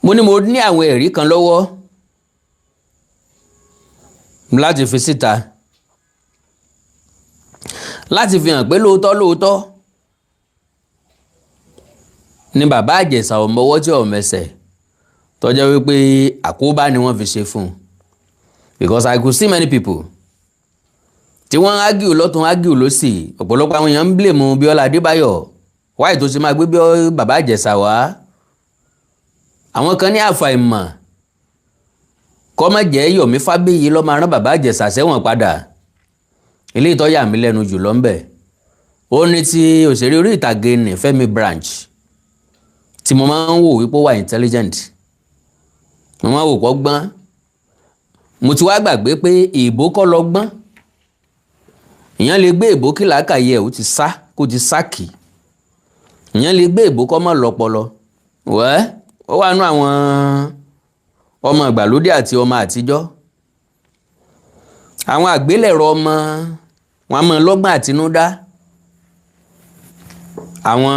mo ní mo ní àwọn ẹ̀rí kan lọ́wọ́ láti fi síta láti fi hàn pé lóòótọ́ ni bàbá Ìjẹ̀ṣà ọmọwọ́ tí ọmẹsẹ̀ tó jẹ́ wípé àkóbá ni wọ́n fi ṣe fún un because I could see many people tí wọ́n ágìw lọ́tún ágìw lósì ọ̀pọ̀lọpọ̀ àwọn èèyàn ń blame Bíọ́lá Adébáyọ̀ wáyé tó ṣe máa gbé bí bàbá Ìjẹ̀ṣà wá àwọn kan ní àfàìmọ̀ kọ́ má jẹ́ Yọ̀mí Fábíyì ló máa rán bàbá Ìjẹ̀ṣà sẹ́wọ̀n padà ilé ìtọ́ yà mí lẹ́nu jù lọ ń bẹ̀ ó ní ti òṣèré orí ìtàgé ní Fẹ́mi Branch tí mo máa ń wò wípé ó wà intelligent mo máa ń wò pọ̀ gbọ́n mo ti wá gbàgbé pé ìbò kọ́ lọ gbọ́n ìyẹn lè gbé ìbò kí làákàyè ẹ̀ ó ti sá kó ti sákì ìyẹn lè gbé ìbò kọ́ mọ́ lọ́pọlọ wẹ́ ó wà nú àwọn ọmọ ìgbàlódé àti ọmọ àtijọ́ àwọn àgbélẹ̀rọ ọmọ wọn mọ lọ́gbọ́n àtinúdá àwọn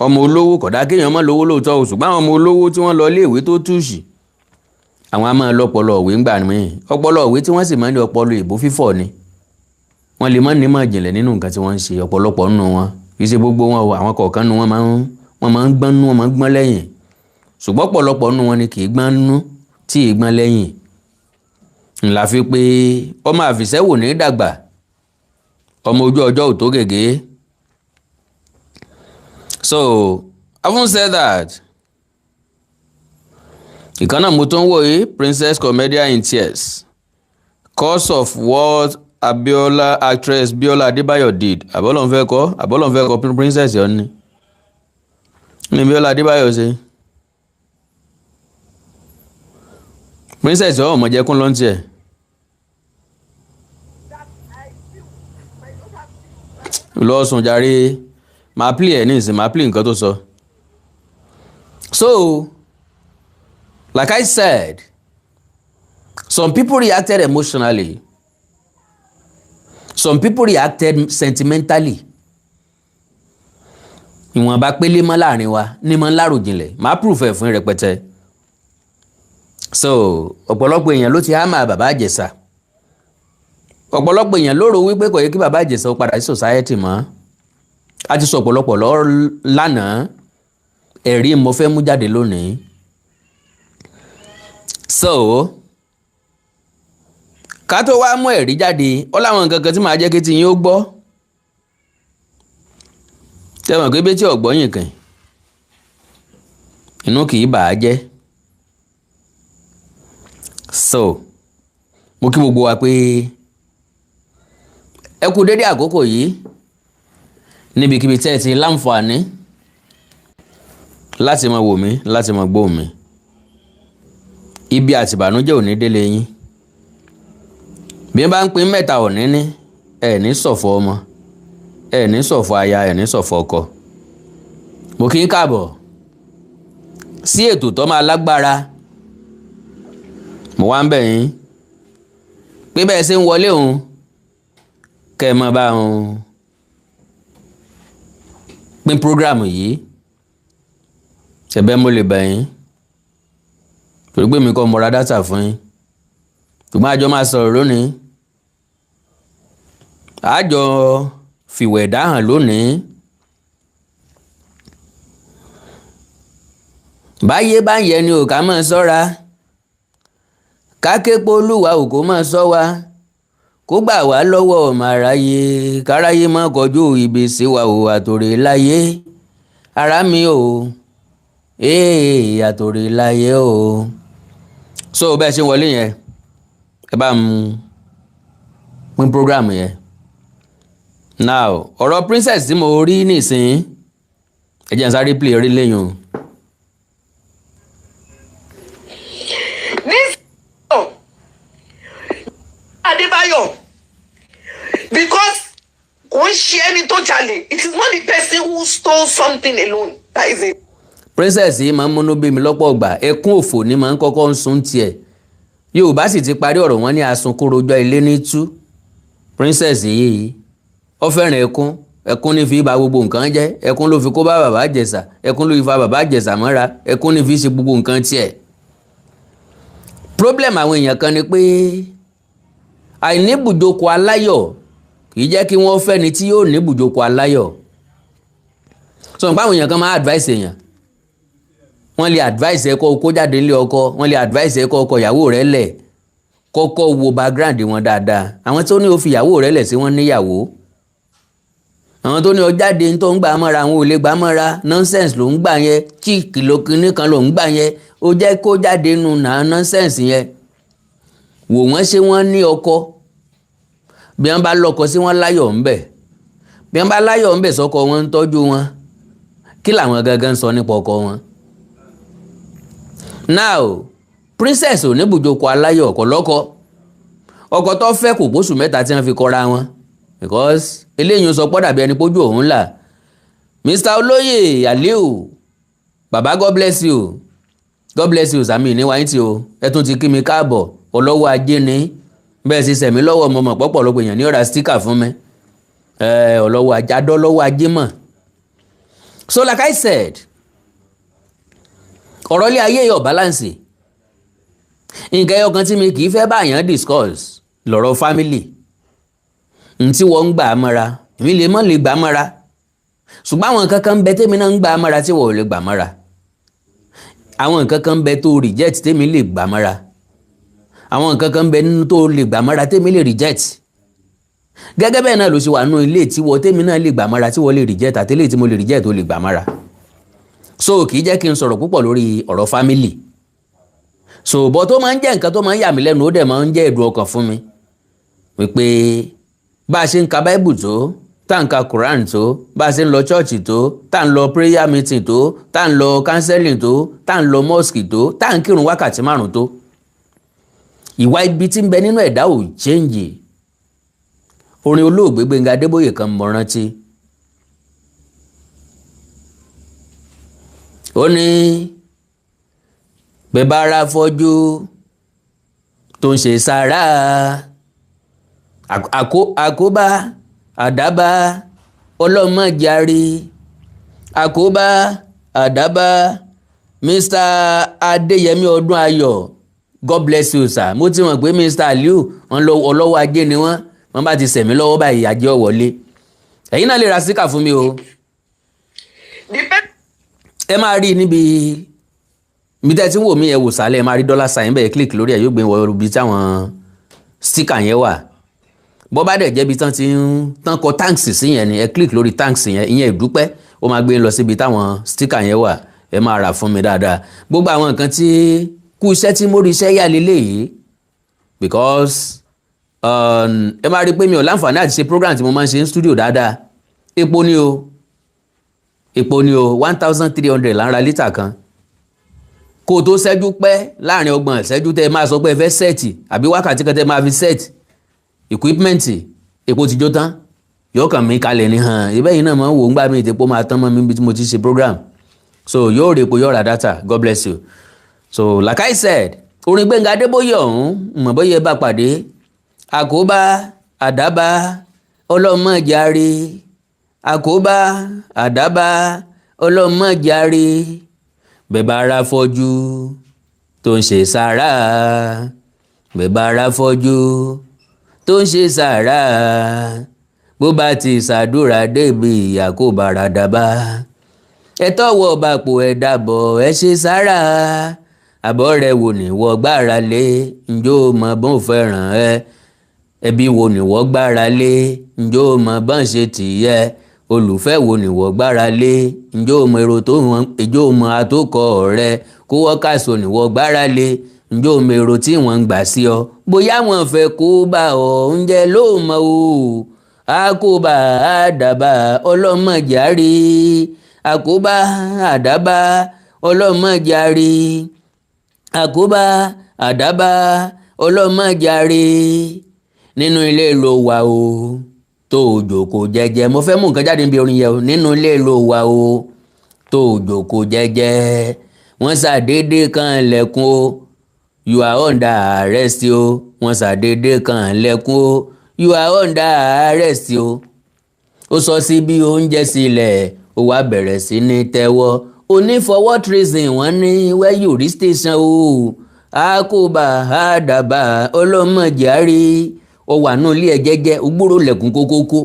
ọmọ olówó kódà kéèyàn mọ́ lówó lóòótọ́ o ṣùgbọ́n àwọn ọmọ olówó tí wọ́n lọ iléèwé tó túùsì àwọn a máa lọ́pọlọ òwe ń gbà mí ọpọlọ òwe tí wọ́n sì máa ń ní ọpọlọ ìbò fífọ̀ ni wọ́n lè má ní mọ̀ ìjìnlẹ̀ nínú nǹkan tí wọ́n ń ṣe ọ̀pọ̀lọpọ̀ nínú wọn kì í ṣe gbogbo wọn o àwọn kọ̀ọ̀kan nínú wọn máa ń gbọ́n nú wọn máa ń gbọ́n lẹ́yìn ṣùgbọ́n ọ̀pọ̀lọpọ̀ nínú wọn ni kì í gbọ́n nú tí ì gbọ́n lẹ́yìn ńlá fi pé ọmọ àfìsẹ́wò ní dàgbà ọmọ ojú ọjọ́ ò tó gègé. So having said that ìkànnà mo tó ń wò yìí Princess Comedian in tears cause of what Abiola actress Biola Adébáyọ̀ did àbọ́lọ́nfẹ́ kọ́ princess yọ ní Biola Adébáyọ̀ ṣe princess yọ ọmọ jẹ́kún lọ́ntì ẹ̀ lọ́sùn jàre máa play ẹ̀ ní ìsìn máa play nǹkan tó sọ. So like I said, some people reacted emotionally. Some people reacted sentimentally. Ìwọ̀nba pélé mọ́ láàrin wa ní mọ́ láròjinlẹ̀ máa proof ẹ̀ fún rẹpẹtẹ. So ọ̀pọ̀lọpọ̀ èèyàn ló ti hámà bàbá Ìjẹ̀ṣà. Ọ̀pọ̀lọpọ̀ èèyàn ló rò wípé kò yẹ kí bàbá Ìjẹ̀ṣà ó padà sí society mọ́. A ti sọ ọ̀pọ̀lọpọ̀ lánàá ẹ̀rí mo fẹ́ mú jáde lónìí. So ká tó wá mú ẹ̀rí jáde ó láwọn nǹkan kan tí màá jẹ́ kí ti yín ó gbọ́ tẹ́wọ̀n pé bí tí ọ̀gbọ́yìn kàn inú kì í bà á jẹ́. So mo kí gbogbo wa pé ẹ kú dédé àkókò yìí níbikíbi tẹ́ ẹ ti láǹfààní láti máa wò mí láti máa gbọ́ mi ibi àtìbànújẹ́ ò ní délé yín bí wọ́n bá ń pín mẹ́ta òní ní ẹ̀ ní ṣọ̀fọ̀ ọmọ ẹ̀ ní ṣọ̀fọ̀ aya ẹ̀ ní ṣọ̀fọ̀ ọkọ. mo kí ń káàbọ̀ sí ètò tó máa lágbára mo wá ń bẹ̀ yín pé bẹ́ẹ̀ ṣe ń wọlé òun kẹ́ ẹ máa bá òun pín prógráàmù yìí ṣẹ̀bẹ́ mo lè bẹ̀ yín torí pé mi kọ́ mo ra dátà fún yín ṣùgbọ́n àjọ máa sọ̀rọ̀ lónìí àjọ fìwẹ̀dá hàn lónìí báyé bá ń yẹ ni ò ká máa ṣọ́ra káképo olúwa ò kó máa ṣọ́ wa kó gbà wá lọ́wọ́ ọmọ aráyé káráyé má kọjú ibi sí wa ò àtòrè láyé ara mi ò àtòrè láyé o. So bẹ́ẹ̀ ṣe wọlé yẹn ẹ bá ń pín program yẹn. Now ọ̀rọ̀ princess tí mo rí nísìnyí ẹ jẹ́ n sáré play orí lẹ́yìn o. Adébáyọ̀ because kò ń ṣe ẹni tó jalè it is not the person who stole something alone that is it. Princess yìí máa ń múnú bí mi lọ́pọ̀ ọgbà ẹkún òfò ni máa ń kọ́kọ́ ń sun tiẹ̀ Yorùbá sì ti parí ọ̀rọ̀ wọn ní asunkúrojọ́ ilé ní tú. Princess yìí ó fẹ́ràn ẹkún ní fi bà gbogbo nǹkan jẹ́, ẹkún ló fi kó bá bàbá Ìjẹ̀ṣà, ẹkún ló fi fa bàbá Ìjẹ̀ṣà mọ́ra, ẹkún ní fi ṣe gbogbo nǹkan tiẹ̀. problem àwọn èèyàn kan ni pé àìní ibùjókòó aláyọ̀ kì í jẹ́ kí wọ́n fẹ́ni tí yóò ní ibùjókòó aláyọ̀. sọ pé àwọn èèyàn kan máa advice èèyàn, wọ́n lè advice ẹ kó jáde nílé ọkọ, wọ́n lè advice ẹ kó ìyàwó rẹ̀ lẹ̀, kọ́kọ́ wo background wọn dáadáa. àwọn tó ní ó fi ìyàwó rẹ̀ lẹ̀ sí wọ́n níyàwó, àwọn tó ní ọ jáde tó ń gbà mọ́ra àwọn ò lè gbà mọ́ra, nonsense ló ń gbà yẹn, chíìkì ló kinní kan ló ń gbà yẹn, ó jẹ́ kó jáde nù náà nonsense yẹn. wò wọ́n ṣé wọ́n ní ọkọ, bí wọ́n bá lọ́kọ sí wọ́n láyọ̀ ńbẹ̀, bí wọ́n bá láyọ̀ ńbẹ̀ sọ́kọ wọn ń tọ́jú wọn, kí làwọn gangan sọ nípa ọkọ wọn. now princess ò ní ibùjókòó aláyọ̀ ọkọ lọ́kọ, ọkọ tó fẹ́ kò pósù mẹ́ta tí wọ́n fi kọra wọn, because eléyìí sọ pọ́ dàbí ẹni pójú òun là. Mr. Olóyè Aliu baba God bless you, God bless you sami ní wáyé tí o, ẹ tún ti kí mi káàbọ̀, ọlọ́wọ́ ajé ni bẹ́ẹ̀ sì sẹ̀mí lọ́wọ́ mọ̀mọ́ pọ̀pọ̀lọpọ̀ èèyàn ní ọ̀rá stíkà fún mi, ọlọ́wọ́ ajé adọ́lọ́wọ́ ajé mọ̀. So like I said, ọ̀rọ̀ ilé ayé yọ̀ balance. nǹkan ẹyọ kan tí mi kì í fẹ́ báyàn discuss lọ́rọ̀ family. ntí wọ́n ń gbà á mọ́ra èmi lè mọ́ lè gbà á mọ́ra, ṣùgbọ́n àwọn nǹkan kan ń bẹ tèmi náà ń gbà á mọ́ra tí wọ́n ò lè gbà á mọ́ra. àwọn nǹkan kan ń bẹ tó reject tèmi lè gbà á mọ́ra, àwọn nǹkan kan ń bẹ nínú tó lè gbà á mọ́ra tèmi lè reject. gẹ́gẹ́ bẹ́ẹ̀ náà ló ṣe wà nínú ilé tí wọ́n tèmi náà lè gbà á mọ́ra tí wọ́n lè reject, àti ilé tí mo lè reject tó lè gbà á mọ́ra. so kì í jẹ́ kí n sọ̀rọ̀ púpọ̀ lórí ọ̀rọ̀ family. so bọ́ tó máa ń jẹ́ nǹkan tó máa ń yà mí lẹ́nu, ó dẹ̀ máa ń jẹ́ ẹ̀dùn ọkàn fún mi wípé bá a ṣe ń ka Bible tó, tá à ń ka Quran tó, bá a ṣe ń lọ church tó, tá à ń lọ prayer meeting tó, tá à ń lọ counseling tó, tá à ń lọ mosque tó, tá à ń kírun wákàtí 5 tó, ìwà ibi tí ń bẹ nínú ẹ̀dá ò change. orin olóògbé Gbénga Adébóyè kan mọ rántí, ó ní bẹ́bára fọ́jú tó ń ṣe sàrà, àkóbá àdábá ọlọ́mọjàre, àkóbá àdábá. Mr. Adéyẹmí Ọdún Ayọ̀, God bless you sir. mo ti mọ̀ pé Mr. Aliu wọn lọ ọlọ́wọ́ ajé ni wọ́n bá ti sẹ̀mí lọ́wọ́ báyìí ajé ọ̀wọ́lé. ẹ̀yin náà lè ra síkà fún mi o. ẹ máa rí níbi tẹ́ tí ń wò mí ẹ wò sálẹ̀, ẹ máa rí $sign bẹ́ẹ̀ click lórí ẹ̀ yóò gbé wọ ibi táwọn sticker yẹn wà. bọ́ bá dẹ̀ jẹ́bi tán ti ń tán kọ thanks sí yẹn ni ẹ click lórí thanks yẹn, ìyẹn ìdúpẹ́, ó máa gbé lọ síbi táwọn sticker yẹn wà, ẹ máa rà fún mi dáadáa. gbogbo àwọn nǹkan tí kú iṣẹ́ tí mo rí iṣẹ́ yà lélẹ̀ yìí, because ẹ máa rí pé mi ò láǹfààní àti ṣe program tí mo máa ń ṣe ní studio dáadáa. epo ni o 1300 là ń ra lítà kan. kó o tó ṣẹ́jú pẹ́ láàrin 30 ìṣẹ́jú tẹ́ ẹ máa sọ pé ẹ fẹ́ sẹ́ẹ̀tì àbí wákàtí kan tẹ́ ẹ máa fi sẹ́ẹ̀tì equipment, epo ti jó tán, yóò kàn mí kalẹ̀ ní hàn ibẹ̀ yìí náà máa ń wò ń gbà mí ìtẹ́pọ̀ máa tán mọ́ mi bí mo ti ṣe program. so yóò rí epo yóò ra data, God bless you. so like I said, orin Gbénga Adébóyè ọ̀hún mọ̀ bóyá ẹ bá pàdé, àkóbá àdábá ọlọ́mọjàre, àkóbá àdábá ọlọ́mọjàre, bẹ́bára fọ́jú tó ń ṣe sàrà, bẹ́bára fọ́jú tó ń ṣe sàrà, bó bá ti ṣàdúrà débi àkóbá àdábá, ẹ tọ́wọ́ bàpò ẹ dàbọ̀ ẹ ṣe sàrà, àbọ̀ rẹ̀ wò ní wọ́n gbára lé, njó mọ̀ bọ́n fẹ́ràn ẹ, ẹbí wo ni wọ́n gbára lé, njó mọ̀ bọ́n ṣe tìyẹ, olùfẹ́ wo ni wọ́n gbára lé, njó mọ̀ èrò tó wọn, njó mọ̀ àtòkọ rẹ, kó wọ́n kàṣọ ni wọ́n gbára lé, njó mọ̀ èrò tí wọ́n ń gbà sí ọ, bóyá wọ́n fẹ́ kó bá ọ oúnjẹ ló mọ̀ o, àkóbá àdábá ọlọ́mọjàre, àkóbá àdábá ọlọ́mọjàre, àkóbá àdábá ọlọ́mọjàre. nínú ilé ló wà o tó jókòó jẹ́jẹ́, mo fẹ́ mú nǹkan jáde níbi orin yẹn o. nínú ilé ló wà o tó jókòó jẹ́jẹ́, wọ́n ṣàdédé kan lẹ́kùn o, you are under arrest o, wọ́n ṣàdédé kan lẹ́kùn o, you are under arrest o. ó sọ sí bí oúnjẹ sílẹ̀ ó wá bẹ̀rẹ̀ sí ní tẹ́wọ́ onífọwọ́ treason wọ́n ní where you reach station o àkóbá àdàbà ọlọ́mọdéárì ó wà nù ilé ẹ̀ jẹ́jẹ́ ògbúrò lẹ̀kùn kókókó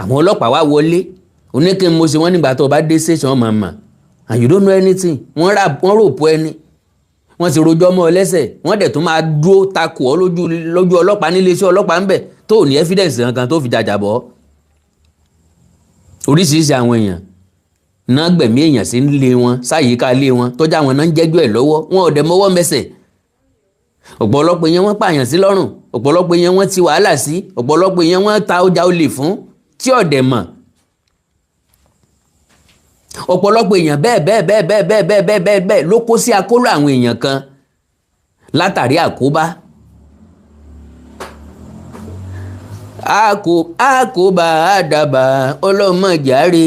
àwọn ọlọ́pàá wá wọlé oníkẹ́ mo ṣe wọ́n nígbà tó bá dé station màmá and you don't know anything wọ́n ròpọ̀ ẹni wọ́n ti rojọ́ mọ́ ọ lẹ́sẹ̀ wọ́n dẹ̀ tún máa dúró takò ọ́ lójú ọlọ́pàá nílé iṣẹ́ ọlọ́pàá ń bẹ̀ tó ní evidence kankan tó fi jàjàbọ́ oríṣiríṣi àwọn èèyàn náà gbẹ̀mí èèyàn sí ilé wọn sáyìíká ilé wọn tọ́jà wọn náà ń jẹ́jọ́ ẹ̀ lọ́wọ́ wọn ò dẹ̀ mọ́wọ́ mẹsẹ̀ ọ̀pọ̀lọpọ̀ èèyàn wọ́n pààyàn sí lọ́rùn ọ̀pọ̀lọpọ̀ èèyàn wọ́n ti wàhálà sí ọ̀pọ̀lọpọ̀ èèyàn wọ́n ta ọjà olè fún tí ọ̀dẹ̀ mọ̀ ọ̀pọ̀lọpọ̀ èèyàn bẹ́ẹ̀ ló kó sí akóló àwọn èèyàn kan látàrí àkóbá àkóbá àdàbà ọlọ́mọdéárì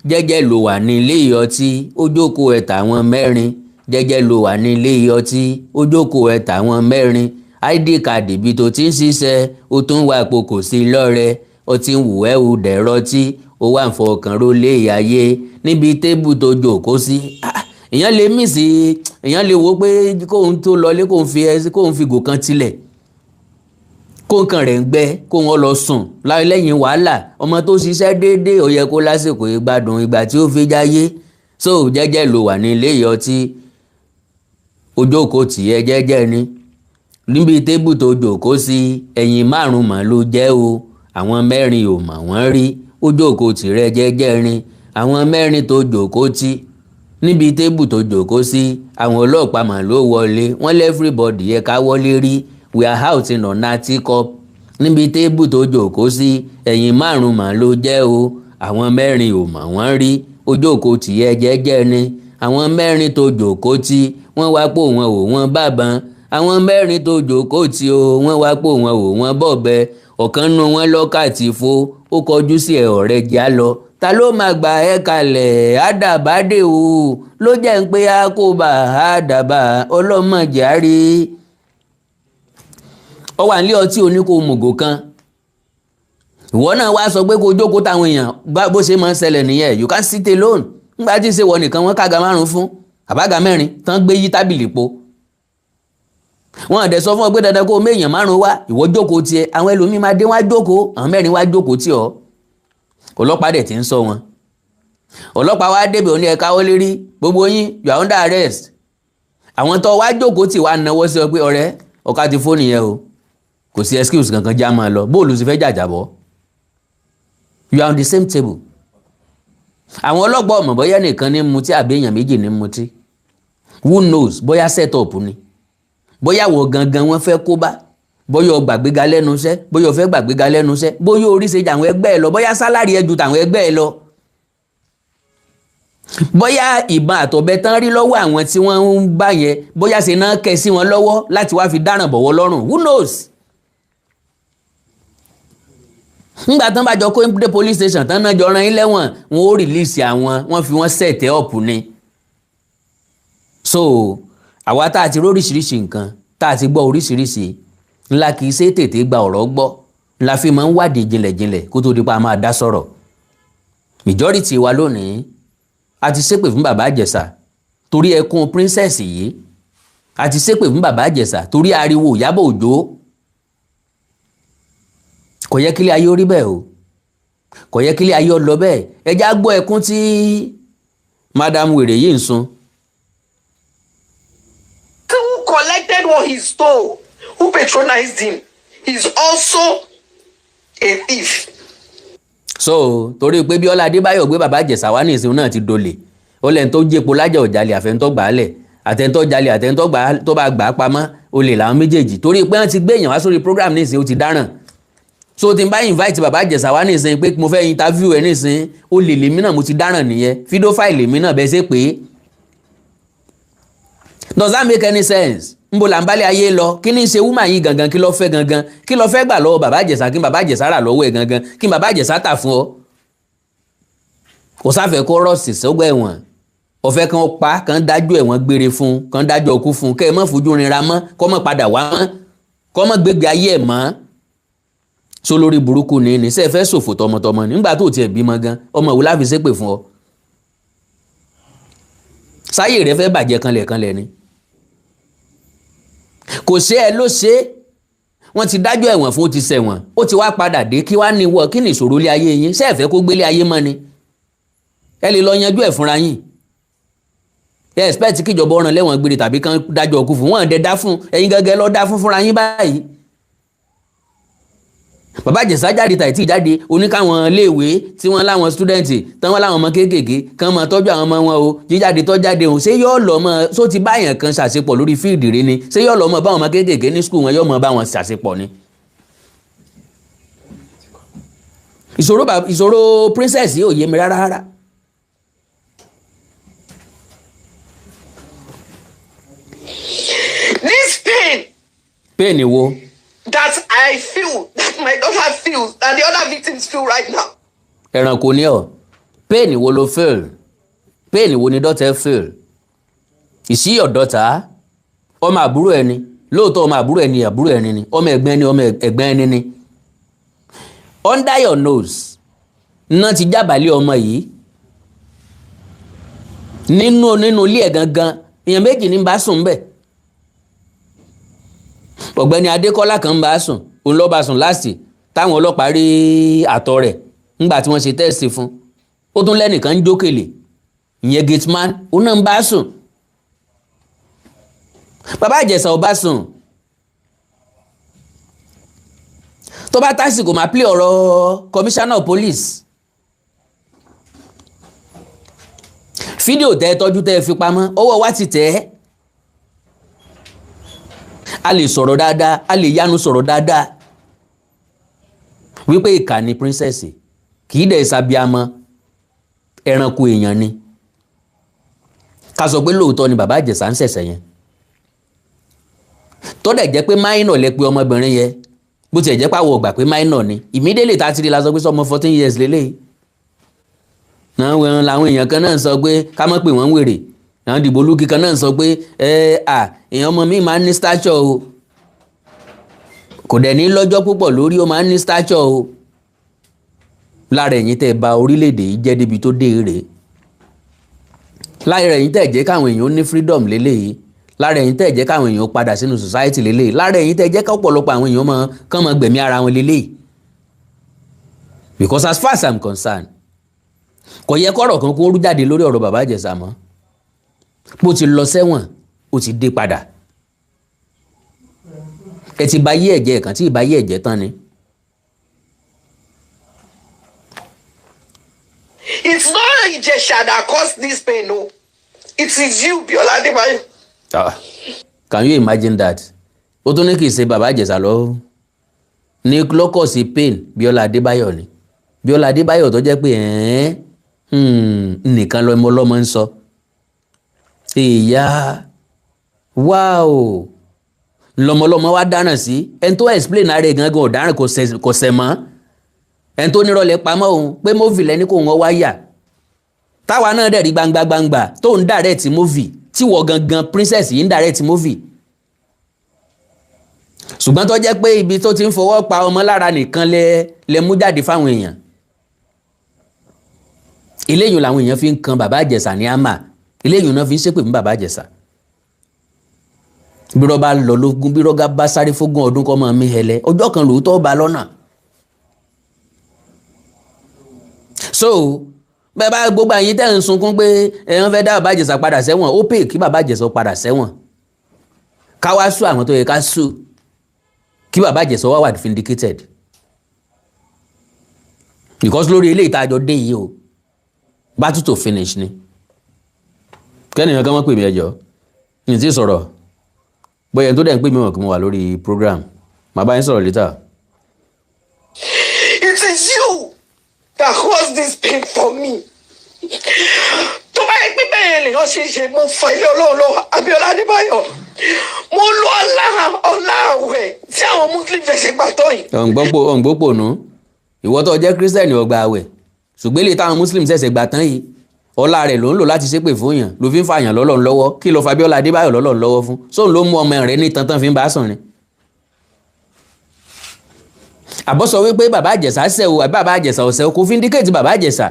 jẹ́jẹ́ ló wà nílé ọtí ó jókòó ẹ̀ tàwọn mẹ́rin jẹ́jẹ́ ló wà nílé ọtí ó jókòó ẹ̀ tàwọn mẹ́rin id card ibi tó ti ń ṣiṣẹ́ ó tún wá ipò kò sí lọ́rẹ́ ó ti ń wù ẹ́ ò dẹ̀rọ tí ó wà ń fọkàn ró lé ayé níbi tébù tó jókòó sí èèyàn lè mí sí èèyàn lè wo pé kóun tó lọlé kóun fi gò kan tilẹ̀ kóun kan rẹ̀ ń gbẹ kóun lọ sùn lẹ́yìn wàhálà ọmọ tó ṣiṣẹ́ déédéé ó yẹ kó lásìkò ìgbádùn ìgbà tí ó fi jáyé so jẹ́jẹ́ ló wà ní ilé ọtí ó jókòó tìyẹ jẹ́jẹ́ ni níbi tébù tó jókòó sí ẹ̀yìn márùn-ún mọ́ ló jẹ́ o àwọn mẹ́rin ò mọ̀ wọ́n rí ó jókòó tìrẹ jẹ́jẹ́ rin àwọn mẹ́rin tó jókòó tì níbi tébù tó jókòó sí àwọn ọlọ́pàá mà ló wọlé wọ́n lé everybody yẹ ká wọlé rí we are out in ọ̀nà teacup níbi tébù tó jókòó sí ẹ̀yìn márùn-ún mà ló jẹ́ o àwọn mẹ́rin ò mọ̀ wọ́n rí ó jókòó tìyẹ jẹ́jẹ́ ni àwọn mẹ́rin tó jókòó tì wọ́n wá pò wọn ò wọ́n bàbọn àwọn mẹ́rin tó jókòó tì o wọ́n wá pò wọn ò wọ́n bọ̀bẹ ọ̀kan nu wọn lọ́kàtì fo ó kọjú sí ẹ̀ ọ̀rẹ́ jà lọ ta ló máa gbà ẹ́ kalẹ̀ àdàbàdè o ló jẹ́ ń pé àkóbá àdàbà ọlọ́mọdéárì ó wà nílé ọtí oníkó mògò kan ìwọ náà wá sọ pé kó jókòó táwọn èèyàn bó ṣe máa ń ṣẹlẹ̀ nìyẹn you can sit alone nígbà tí ṣe wọ nìkan wọn kága márùn fún àbága mẹ́rin tán gbé yí tábìlì po wọn àdẹ sọ fún ọ pé dandan kó o méèyàn márùn wá ìwọ jókòó tiẹ̀ àwọn ẹlòmíín máa dé wá jókòó àwọn mẹ́rin wá jókòó tì ọ́ ọlọ́pàá dẹ̀ ti ń sọ wọn ọlọ́pàá wá débẹ̀ ó ní ẹ káwọ́ lérí gbogbo yín you are under arrest àwọn tó wá jókòó tì wá náwó sí ọ pé ọ̀rẹ́ ọ̀ka ti fóònù yẹn o kò sí excuse kankan já máa lọ bóòlù sì fẹ́ jàjàbọ́ you are on the same table àwọn ọlọ́pàá ọmọ bóyá nìkan ní mutí àbí èèyàn méjì ní mutí who knows bóyá set up ni bóyá wọ gangan wọn fẹ́ kó bá bóyá o gbàgbéga lẹ́nu iṣẹ́ bóyá o fẹ́ gbàgbéga lẹ́nu iṣẹ́ bóyá orí ṣe jàwọn ẹgbẹ́ ẹ lọ bóyá sálárì ẹ ju tàwọn ẹgbẹ́ ẹ lọ bóyá ìbọn àtọ̀bẹ tán rí lọ́wọ́ àwọn tí wọ́n ń bá yẹn bóyá ṣe náà kẹ́ sí wọn lọ́wọ́ láti wá fi dáràn bọ̀wọ́ lọ́rùn who knows nígbà tán bá jọ kó dé police station tán náà jọ ran ilé wọn ó release àwọn wọ́n fi wọ́n set up ni so àwa tá a ti róríṣiríṣi nǹkan tá a ti gbọ́ oríṣiríṣi ńlá kìí ṣe tètè gba ọ̀rọ̀ gbọ́ ńlá fi máa ń wádìí jinlẹ̀jinlẹ̀ kó tó di pa máa dá sọ̀rọ̀ majority wa lónìí a ti ṣépè fún bàbá Ìjẹ̀ṣà torí ẹkún princess yìí a ti ṣépè fún bàbá Ìjẹ̀ṣà torí ariwo Ìyábọ̀ Òjó kò yẹ kílé ayé ó rí bẹ́ẹ̀ o kò yẹ kílé ayé ó lọ bẹ́ẹ̀ ẹ já gbọ́ ẹkún tí madam wèrè yìí ń sun. Who collected what he stole, who patronized him, is also a thief. So torí pé Bíọ́lá Adébáyọ̀ gbé bàbá Ìjẹ̀ṣà wá ní ìsìn náà ti dolè ó lẹ́ni tó jẹ́po lájà ọ̀jàlè àfẹ́ntọ́ gbà á lẹ̀ àtẹ́ntọ́ jalè àtẹ́ntọ́ tó bá gbà á pamọ́ olè làwọn méjèèjì torí pé wọ́n ti gbé èèyàn wá sórí program ní ìsìn ó ti dáràn so tí n bá invite bàbá Ìjẹ̀ṣà wá ní ìsìn pé mo fẹ́ interview ẹ ní ìsìn olè lèmi náà mo ti dáràn nìyẹn fídíò fáìlì lèmi náà bẹ́ẹ̀ ṣe pé does that make any sense nbo là ń bálẹ̀ ayé lọ kí ni ṣe wúmà yìí gangan kí ló fẹ́ gangan kí ló fẹ́ gbà lọ́wọ́ bàbá Ìjẹ̀ṣà kí bàbá Ìjẹ̀ṣà rà lọ́wọ́ ẹ̀ gangan kí bàbá Ìjẹ̀ṣà tà fún ọ kò sáfẹ́ kó rọ́ọ̀sì sọ́gbà ẹ̀wọ̀n ọ̀fẹ́ kan pa kan dájọ́ ẹ̀wọ̀n gbére fún kan dájọ́ ọkú fún kẹ́ ẹ mọ́ fojú rinra mọ́ kọ́ mọ́ padà wá mọ́ kọ́ mọ́ gbégbé ayé ẹ̀ mọ́ so lórí burúkú ní ṣe fẹ́ ṣòfò tọmọtọmọ nígbà tó tiẹ̀ bímọ gan ọmọ ìwò láfi ṣépè fún ọ sáyè rẹ fẹ́ bàjẹ́ kanlẹ̀kanlẹ̀ ni kò ṣe ẹ ló ṣe wọ́n ti dájọ́ ẹ̀wọ̀n fún ó ti ṣẹ̀wọ̀n ó ti wá padà dé kí wá ní wọ kí ni ìṣòro ilé ayé yín ṣé ẹ fẹ́ kó gbélé ayé mọ́ ni ẹ lè lọ yanjú ẹ̀ fúnra yín ẹ expect kíjọba ọ̀ràn lẹ́wọ̀n gbére tàbí kan dájọ́ ọkú fún wọn dẹ dá fún ẹ̀yin gẹ́gẹ́ lọ dá fún fúnra yín báyìí bàbá Ìjẹ̀ṣà jáde tàìtì jáde oníkàwọn iléèwé tí wọ́n láwọn stúdẹ̀ǹtì tán wọ́n láwọn ọmọ kéékèèké kán máa tọ́jú àwọn ọmọ wọn o jíjáde tó jáde òun ṣé yóò lọ mọ só ti báyàn kan ṣàṣepọ̀ lórí fíìdì rí ni ṣé yóò lọ mọ báwọn ọmọ kéékèèké ní skul wọn yóò mọ báwọn ṣàṣepọ̀ ni. ìṣòro princess yìí ò yé mi rárá rárá. This pain wo. that I feel, that my daughter feels, that the other victims feel right now. ẹranko ni ọ pain wo ló feel pain wo ni daughter feel is she your daughter ọmọ àbúrò ẹni lóòótọ́ ọmọ àbúrò ẹni ni ọmọ ẹ̀gbọ́n ẹni ni under your nose náà ti jábàálẹ̀ ọmọ yìí nínú ilé ẹ̀ gangan èèyàn méjì ní bá sùn bẹ́ẹ̀ ọ̀gbẹ́ni Adékọ́lá kan ń bá sùn òun ló bá sùn láti táwọn ọlọ́pàá rí àtọ̀ rẹ̀ nígbà tí wọ́n ṣe tẹ́sì fún ó tún lẹ́nìkan ń jókèlè ìyẹn gateman òun náà ń bá sùn bàbá Ìjẹ̀ṣà ò bá sùn tó bá tásìkò máa play ọ̀rọ̀ commissioner of police fídíò tẹ́ tọ́jú tẹ́ fi pamọ́ ọwọ́ wa ti tẹ̀ ẹ́ a lè sọ̀rọ̀ dáadáa a lè yánu sọ̀rọ̀ dáadáa wípé ìkà ni princess kì í dẹ̀ ṣàbíamọ ẹranko èèyàn ni ká sọ pé lóòótọ́ ni bàbá Ìjẹ̀ṣà ń ṣẹ̀ṣẹ̀ yẹn tó dẹ̀ jẹ́ pé minor lẹ pé ọmọbìnrin yẹn bó tiẹ̀ jẹ́ pàwọ̀ ọgbà pé minor ni immediately tá a ti rí la sọ pé sọmọ 14 years lélẹ́yìí náà wọn làwọn èèyàn kan náà sọ pé ká mọ̀ pé wọ́n ń wèrè àwọn dìbò olúkí kan náà sọ pé èèyàn ọmọ mi máa ń ní stature o kò dẹ̀ ní lọ́jọ́ púpọ̀ lórí ó máa ń ní stature o lára ẹ̀yin tẹ́ bà orílẹ̀-èdè yìí jẹ́ débi tó dé rèé lára ẹ̀yin tẹ́ jẹ́ káwọn èèyàn ní freedom lélẹ́yìí lára ẹ̀yin tẹ́ jẹ́ káwọn èèyàn padà sínú society lélẹ́yìí lára ẹ̀yin tẹ́ jẹ́ kápọ̀lọpọ̀ àwọn èèyàn kàn máa gbẹ̀mí ara wọn lélẹ́yìí because as far as I'm concerned kò yẹ kọ́rọ̀ kan kó rú jáde lórí ọ̀rọ̀ bàbá Ìjẹ̀ṣà mọ́ bó ti lọ sẹ́wọ̀n ó ti dé padà ẹ ti bà yé ẹ̀jẹ̀ kan tí ì bà yé ẹ̀jẹ̀ tán ni. It's not Ijesha that caused this pain, no. It is you, Biola Adebayo. Can you imagine that? ó tún ní kì í ṣe bàbá Ìjẹ̀ṣà lọ ní lọ́kọ̀ sí pain Biola Adebayo ni Biola Adebayo tó jẹ́ pé nìkan lọ́mọ ọlọ́mọ ń sọ. ìyá wáò lọmọlọmọ wa dáràn sí ẹni tó explain ara ẹ̀ gangan ọ̀daràn kò sẹ̀ mọ́ ẹni tó nírọ̀lẹ́ pamọ́ òun pé móvì lẹ́ni kò wọ́n wá yà táwa náà dẹ̀ rí gbangba tó ń direct móvì tí wọ́n gangan princess yìí ń direct móvì ṣùgbọ́n tó jẹ́ pé ibi tó ti ń fọwọ́ pa ọmọ lára nìkan lẹ mú jáde fáwọn èèyàn eléyìí làwọn èèyàn fi ń kan bàbá Ìjẹ̀ṣà ní àmà eléyìí náà fi ń ṣépè fún bàbá Ìjẹ̀ṣà bírọ́ bá lọ lógún bírọ́ gá bá sáré fógún ọdún kọ́ mọ́ mi hẹlẹ́ ọjọ́ kan lòótọ́ bá lọ́nà. so bẹ́ẹ̀ bá gbogbo àyín tẹ́ ń sunkún pé ẹ̀yàn fẹ́ dá bàbá Ìjẹ̀ṣà padà sẹ́wọ̀n ó pè kí bàbá Ìjẹ̀ṣà padà sẹ́wọ̀n ká wá sú àwọn tó yẹ ká sú kí bàbá Ìjẹ̀ṣà wá wà vindicated because lórí ilé ìtajọ dé yìí o battle to finish ni kẹ́nìyàn kan mọ́ pè mí ẹjọ́ ní tí sọ̀rọ̀ bóyá tó dẹ̀ ń pè mí wọ̀n kí mo wà lórí program màá bá yín sọ̀rọ̀ later. It is you that caused this pain for me. tó bá yẹ pé bẹ́ẹ̀ lèèyàn ṣe mo fọ ilé Ọlọ́run lọ́wọ́ Abíọ́lá Adébáyọ̀ mo lọ ọlá àwẹ̀ tí àwọn muslim fẹsẹ̀ gbàtọ́ yìí. ọ̀ǹgbọ́pọ̀ nù ìwọ tó jẹ́ kírísítẹ́nì ọgbà àwẹ̀ ṣùgbọ́n ilé táwọn muslim ṣẹ̀ṣẹ̀ gbà tán yìí ọlá rẹ̀ ló ń lò láti ṣépè fún yàn ló fi ń fàyàn lọ́lọ́run lọ́wọ́ kí ló fa Abíọ́lá Adébáyọ̀ lọ́lọ́run lọ́wọ́ fún sóun ló mú ọmọ rẹ̀ ní tantan fi ń bá sùn ni. àbọ̀ sọ wípé bàbá Ìjẹ̀ṣà ṣẹ̀ o àbí bàbá Ìjẹ̀ṣà ò ṣẹ̀ o kò fi indicate bàbá Ìjẹ̀ṣà.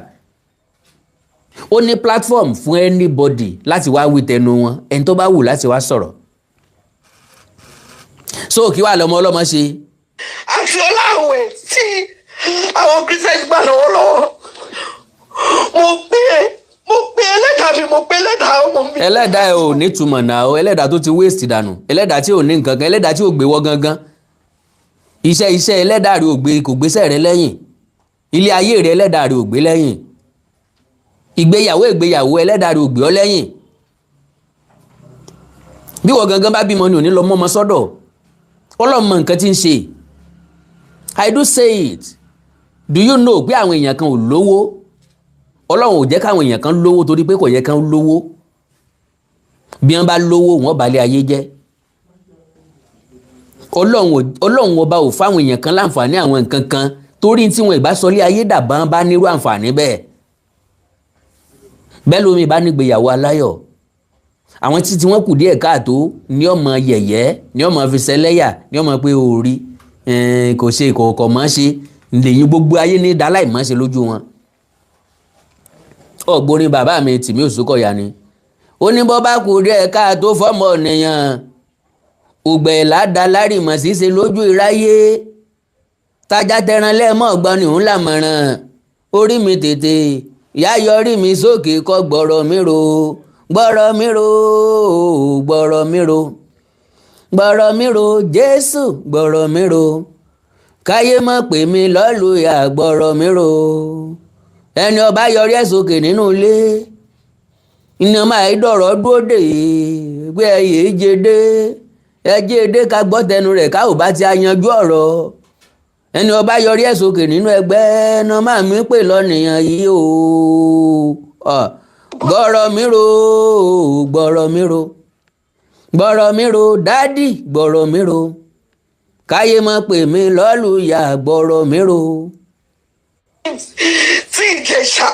Ó ní platform fún anybody láti wá wí tẹnu wọn ẹni tó bá wù láti wá sọ̀rọ̀. So kí wàá lọ́mọ ọlọ́mọ ṣe. àti ọláwẹ̀ tí àwọn Christian gbà lọ́wọ́lọ́wọ́ mo pe ẹlẹ́dàá mi mo pe ẹlẹ́dàá ọmọ mi. ẹlẹ́dàá ẹ ò ní túmọ̀ náà o ẹlẹ́dàá tó ti waste dànù ẹlẹ́dàá tí ò ní nǹkan kan ẹlẹ́dàá tí ò gbé wọ́ gangan iṣẹ́ ẹlẹ́dàá rẹ kò gbéṣẹ́ rẹ lẹ́yìn ilé ayé rẹ ẹlẹ́dàá rẹ ò gbé lẹ́yìn ìgbéyàwó ẹlẹ́dàá rẹ ò gbé ọ lẹ́yìn bí wọ́n gangan bá bímọ ni ò ní lọ mọ́mọ sọ́dọ̀ ọlọ́mọ nǹkan tí ń ṣe. I do say it. Do you know pé àwọn èèyàn kan ò lówó ọlọ́run ò jẹ́ káwọn èèyàn kan lówó torí pé kò yẹ kán lówó bí wọ́n bá lówó wọ́n balẹ̀ ayé jẹ́. ọlọ́run ọba ò fáwọn èèyàn kan láǹfààní àwọn nǹkan kan torí tí wọn ìbá sọlé ayé dàbá bá nírú àǹfààní bẹ́ẹ̀ lómi bá nígbéyàwó aláyọ̀ àwọn tí wọ́n kù díẹ̀ káàtó ní ọmọ yẹ̀yẹ́ ní ọmọ fi ṣẹlẹ́yà ní ọmọ pé orí kò ṣe ìkọ̀ọ̀kọ̀ mọ́ ṣe lẹ́yìn gbogbo ayé ní dáláì mọ́ ṣe lójú wọn. ọ̀gbọ́n bàbá mi Tìmí Òṣùkọ̀yà ni ó ní bọ́ bá kù díẹ̀ káàtó fọ́mọ nìyàn ògbẹ̀ ládà lárìmọ̀ ṣíṣe lójú ìráyé tájá tẹran lẹ́ẹ̀mọ́ ọ̀gbọ́n ni òun làmọ̀ràn orí mi tètè ìyá yọrí mi sókè kọ́ gbọ́rọ̀ mi ro gbọ́rọ̀ mi ro gbọ́rọ̀ mi ro gbọ́rọ̀ mi ro Jésù gbọ́rọ̀ mi ro káyé mọ̀ pé mi lọ́lùyà gbọ́rọ̀ mi ro ẹni ọba yọrí ẹ̀ sókè nínú ilé iná máa dọ̀rọ̀ dúró dè pé ẹyẹ Jade ká gbọ́ tẹnu rẹ̀ ká ò bá ti yanjú ọ̀rọ̀ ẹni ọba yọrí ẹ̀ sókè nínú ẹgbẹ́ ẹná máa mi pè lọ́nìyàn yìí o gbọ́rọ̀ mi ro gbọ́rọ̀ mi ro gbọ́rọ̀ mi ro dádì gbọ́rọ̀ mi ro káyé mọ̀ pé mi lọ́lùyà gbọ́rọ̀ mi ro. tí Ìjẹ̀ṣà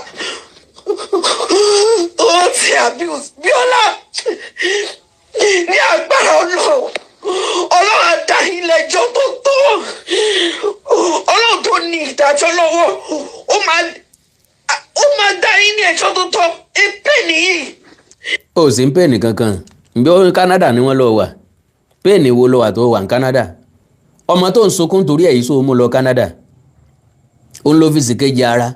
tó ti abuse Bíọ́lá ní agbára ọlọ́run àdá ilé ẹjọ́ tó tó ọlọ́run tó ní ìdájọ́ lọ́wọ́ ó máa dá yín ní ẹjọ́ tó tọ́ èpè nìyí. ó sì ń pèèní kankan bí ó ní Canada ni wọ́n lọ wà pèèní wo lọ wà tó wà ní Canada ọmọ tó ń sunkún torí èyí sọ mú lọ Canada ó ń lo fíìsì kejì ara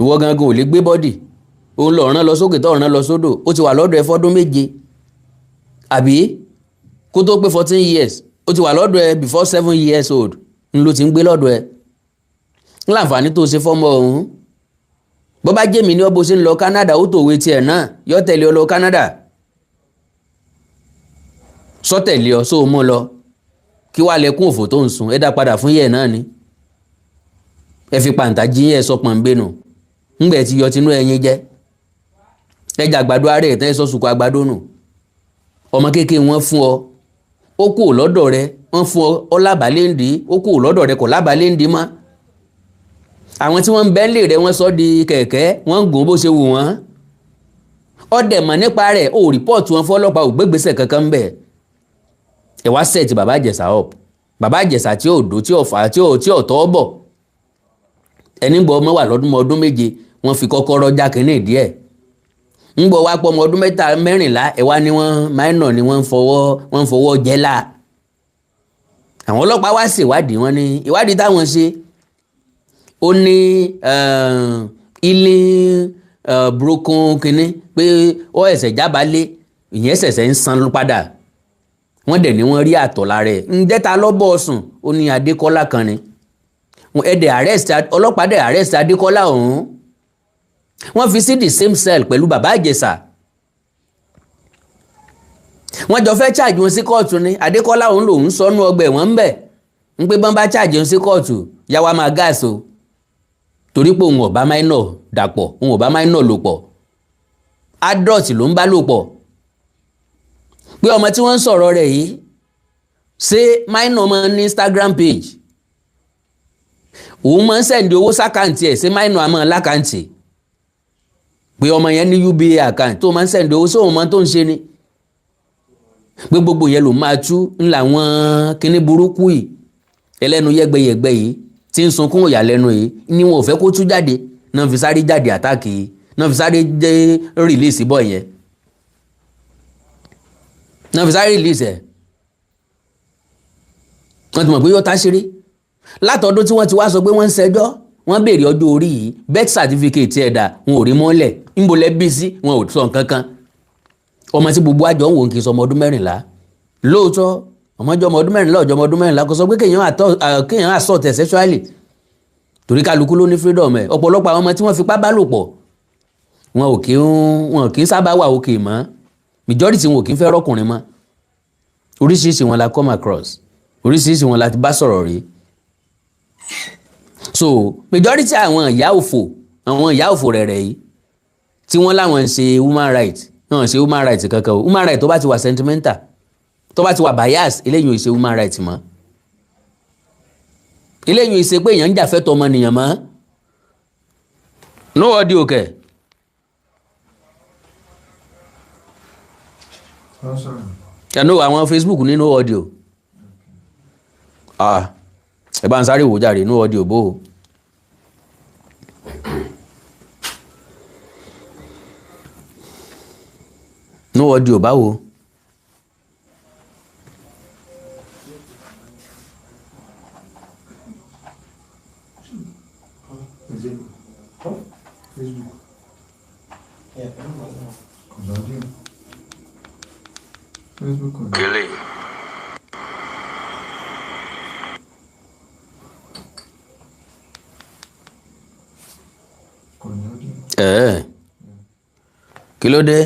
ìwọ gangan ò lè gbé bọ́dì ó ń lọ ọ̀ràn lọ sókè tó ọ̀ràn lọ sódò ó ti wà lọ́dọ̀ ẹ fọ́dún 7 àbí kó tó pé 14 years ó ti wà lọ́dọ̀ ẹ before 7 years old ń ló ti ń gbé lọ́dọ̀ ẹ ń láǹfààní tó ṣe fọ́mọ ọ̀hún bó bá jẹ́ mi ní ọbọ̀ ṣe ń lọ Canada ó tòwe tiẹ̀ náà yọ tẹ̀lé ọ lọ Canada sọ tẹ̀lé ọ sóò mọ́ lọ kí wàá lẹkún òfò tó ń sun ẹ dá padà fún yẹ̀ náà ni ẹ fi pàǹtà jí ẹ sọ pọ̀nbẹ́nu ńgbẹ̀ ti yọ tinú ẹyin jẹ́ ẹjà àgbàdo ara ẹ̀ tán ẹ sọ sùkú àgbàdo nù ọmọ kékeré wọn fún ọ ó kù lọ́dọ̀ rẹ wọ́n fún ọ lábàálẹ́ǹdì ó kù lọ́dọ̀ rẹ kò lábàálẹ́ǹdì mọ́ àwọn tí wọ́n ń bẹ́ńlẹ̀ rẹ wọ́n sọ di kẹ̀kẹ́ wọ́n ń gùn bó ṣe wù wọ́n ọdẹ mọ̀ nípa rẹ̀ ó rìpọ́ọ̀tù wọn fọlọ́pàá ò gbégbèsè kankan bẹ̀ ẹ wá sẹ́ẹ̀tì bàbá Ìjẹ̀ṣà up bàbá Ìjẹ̀ṣà tí ò dó tí ò fà tí ò tọ́ bọ̀ ẹni ń bọ ọmọ wà lọ́dún 7 wọ́n fi kọ́kọ́rọ́ já kínní díẹ̀ ń bọ̀ wá pọ̀ ọmọ ọdún 14 ẹ̀ wá ní wọ́n minor ni wọ́n ń fọwọ́ jẹ́lá àwọn ọlọ́pàá wá ṣèwádìí wọn ní ìwádìí táwọn ṣe ó ní ilé broken kínní pé ó ẹ̀sẹ̀ jábálé ìyẹn ṣẹ̀ṣẹ̀ ń san padà wọ́n dẹ̀ ní wọ́n rí àtọ̀ lára ẹ̀ ń dẹ́ta lọ́bọ̀ ọ̀sùn ó ní Adékọ́lá kan ni ọlọ́pàá dẹ̀ arrest Adékọ́lá ọ̀hún wọ́n fi sí the same cell pẹ̀lú bàbá Ìjẹ̀ṣà wọ́n jọ fẹ́ charge wọn sí kóòtù ni Adékọ́lá òun lòun sọnù ọgbà ẹ̀wọ̀n ń bẹ̀ ń pé bọ́n bá charge wọn sí kóòtù yàwá máa gáàsì o torí pé òun ò bá minor dàpọ̀ òun ò bá minor lò pọ̀ adult ló ń bá lò pọ̀ pé ọmọ tí wọ́n ń sọ̀rọ̀ rẹ̀ yìí ṣé minor máa ní Instagram page òun máa ń sẹ̀ǹdì owó sákàǹtì ẹ̀ ṣé minor àmọ́ lákàǹtì pé ọmọ yẹn ní UBA account tó máa ń sẹ̀ǹdì owó sóhun máa tó ń ṣe ni pé gbogbo yẹn ló máa tú ńlá wọn kíní burúkú yìí ẹlẹ́nu yẹ́gbẹ́yẹ̀gbẹ́ yìí tí ń sunkún ìyàlẹ́nu yìí ni wọn ò fẹ́ kó tú jáde náà fi sáré jáde àtàkì yìí náà fi sáré dé rìlíìsì bọ́ yẹn náà fi sáré rìlíìsì ẹ̀ wọ́n ti mọ̀ pé yóò táṣírí látọdún tí wọ́n ti wá sọ pé wọ́n ń ṣẹjọ́ wọ́n béèrè ọjọ́ orí yìí birth certificate ẹ̀dà wọn ò rí mọ́lẹ̀ ńbo lẹ́ bí sí wọn ò sọ nǹkan kan ọmọ tí gbogbo àjọ ń wò ń kí sọmọ ọdún 14 lóòótọ́ ọmọjọ́ ọmọ ọdún 14 ọjọ́ ọmọ ọdún 14 kò sọ pé kéèyàn assault ẹ̀ sexually torí kálukú ló ní freedom ẹ̀ ọ̀pọ̀lọpọ̀ àwọn ọmọ tí wọ́n fipá bá lò pọ̀ wọn kì í sábà wà òkè mọ́ majority wọn ò kì í fẹ́ rọ́kùnrin mọ́ oríṣiríṣi wọn la come across oríṣiríṣi wọn la ti bá sọ̀rọ̀ rí so majority àwọn ìyá òfò rẹ̀rẹ̀ yìí tí wọ́n láwọn ń ṣe human right náà ṣe human right kankan o human right tó bá ti wà sentimental tó bá ti wà bias eléyìí ò ṣe human right mọ́ eléyìí ò ṣe pé èèyàn ń jà fẹ́tọ̀ ọmọnìyàn mọ́ no audio kẹ̀. no àwọn Facebook ní no audio ẹ bá ń sáré wò jáde no audio bó o. no audio báwo. Kelly. Kí ló dé?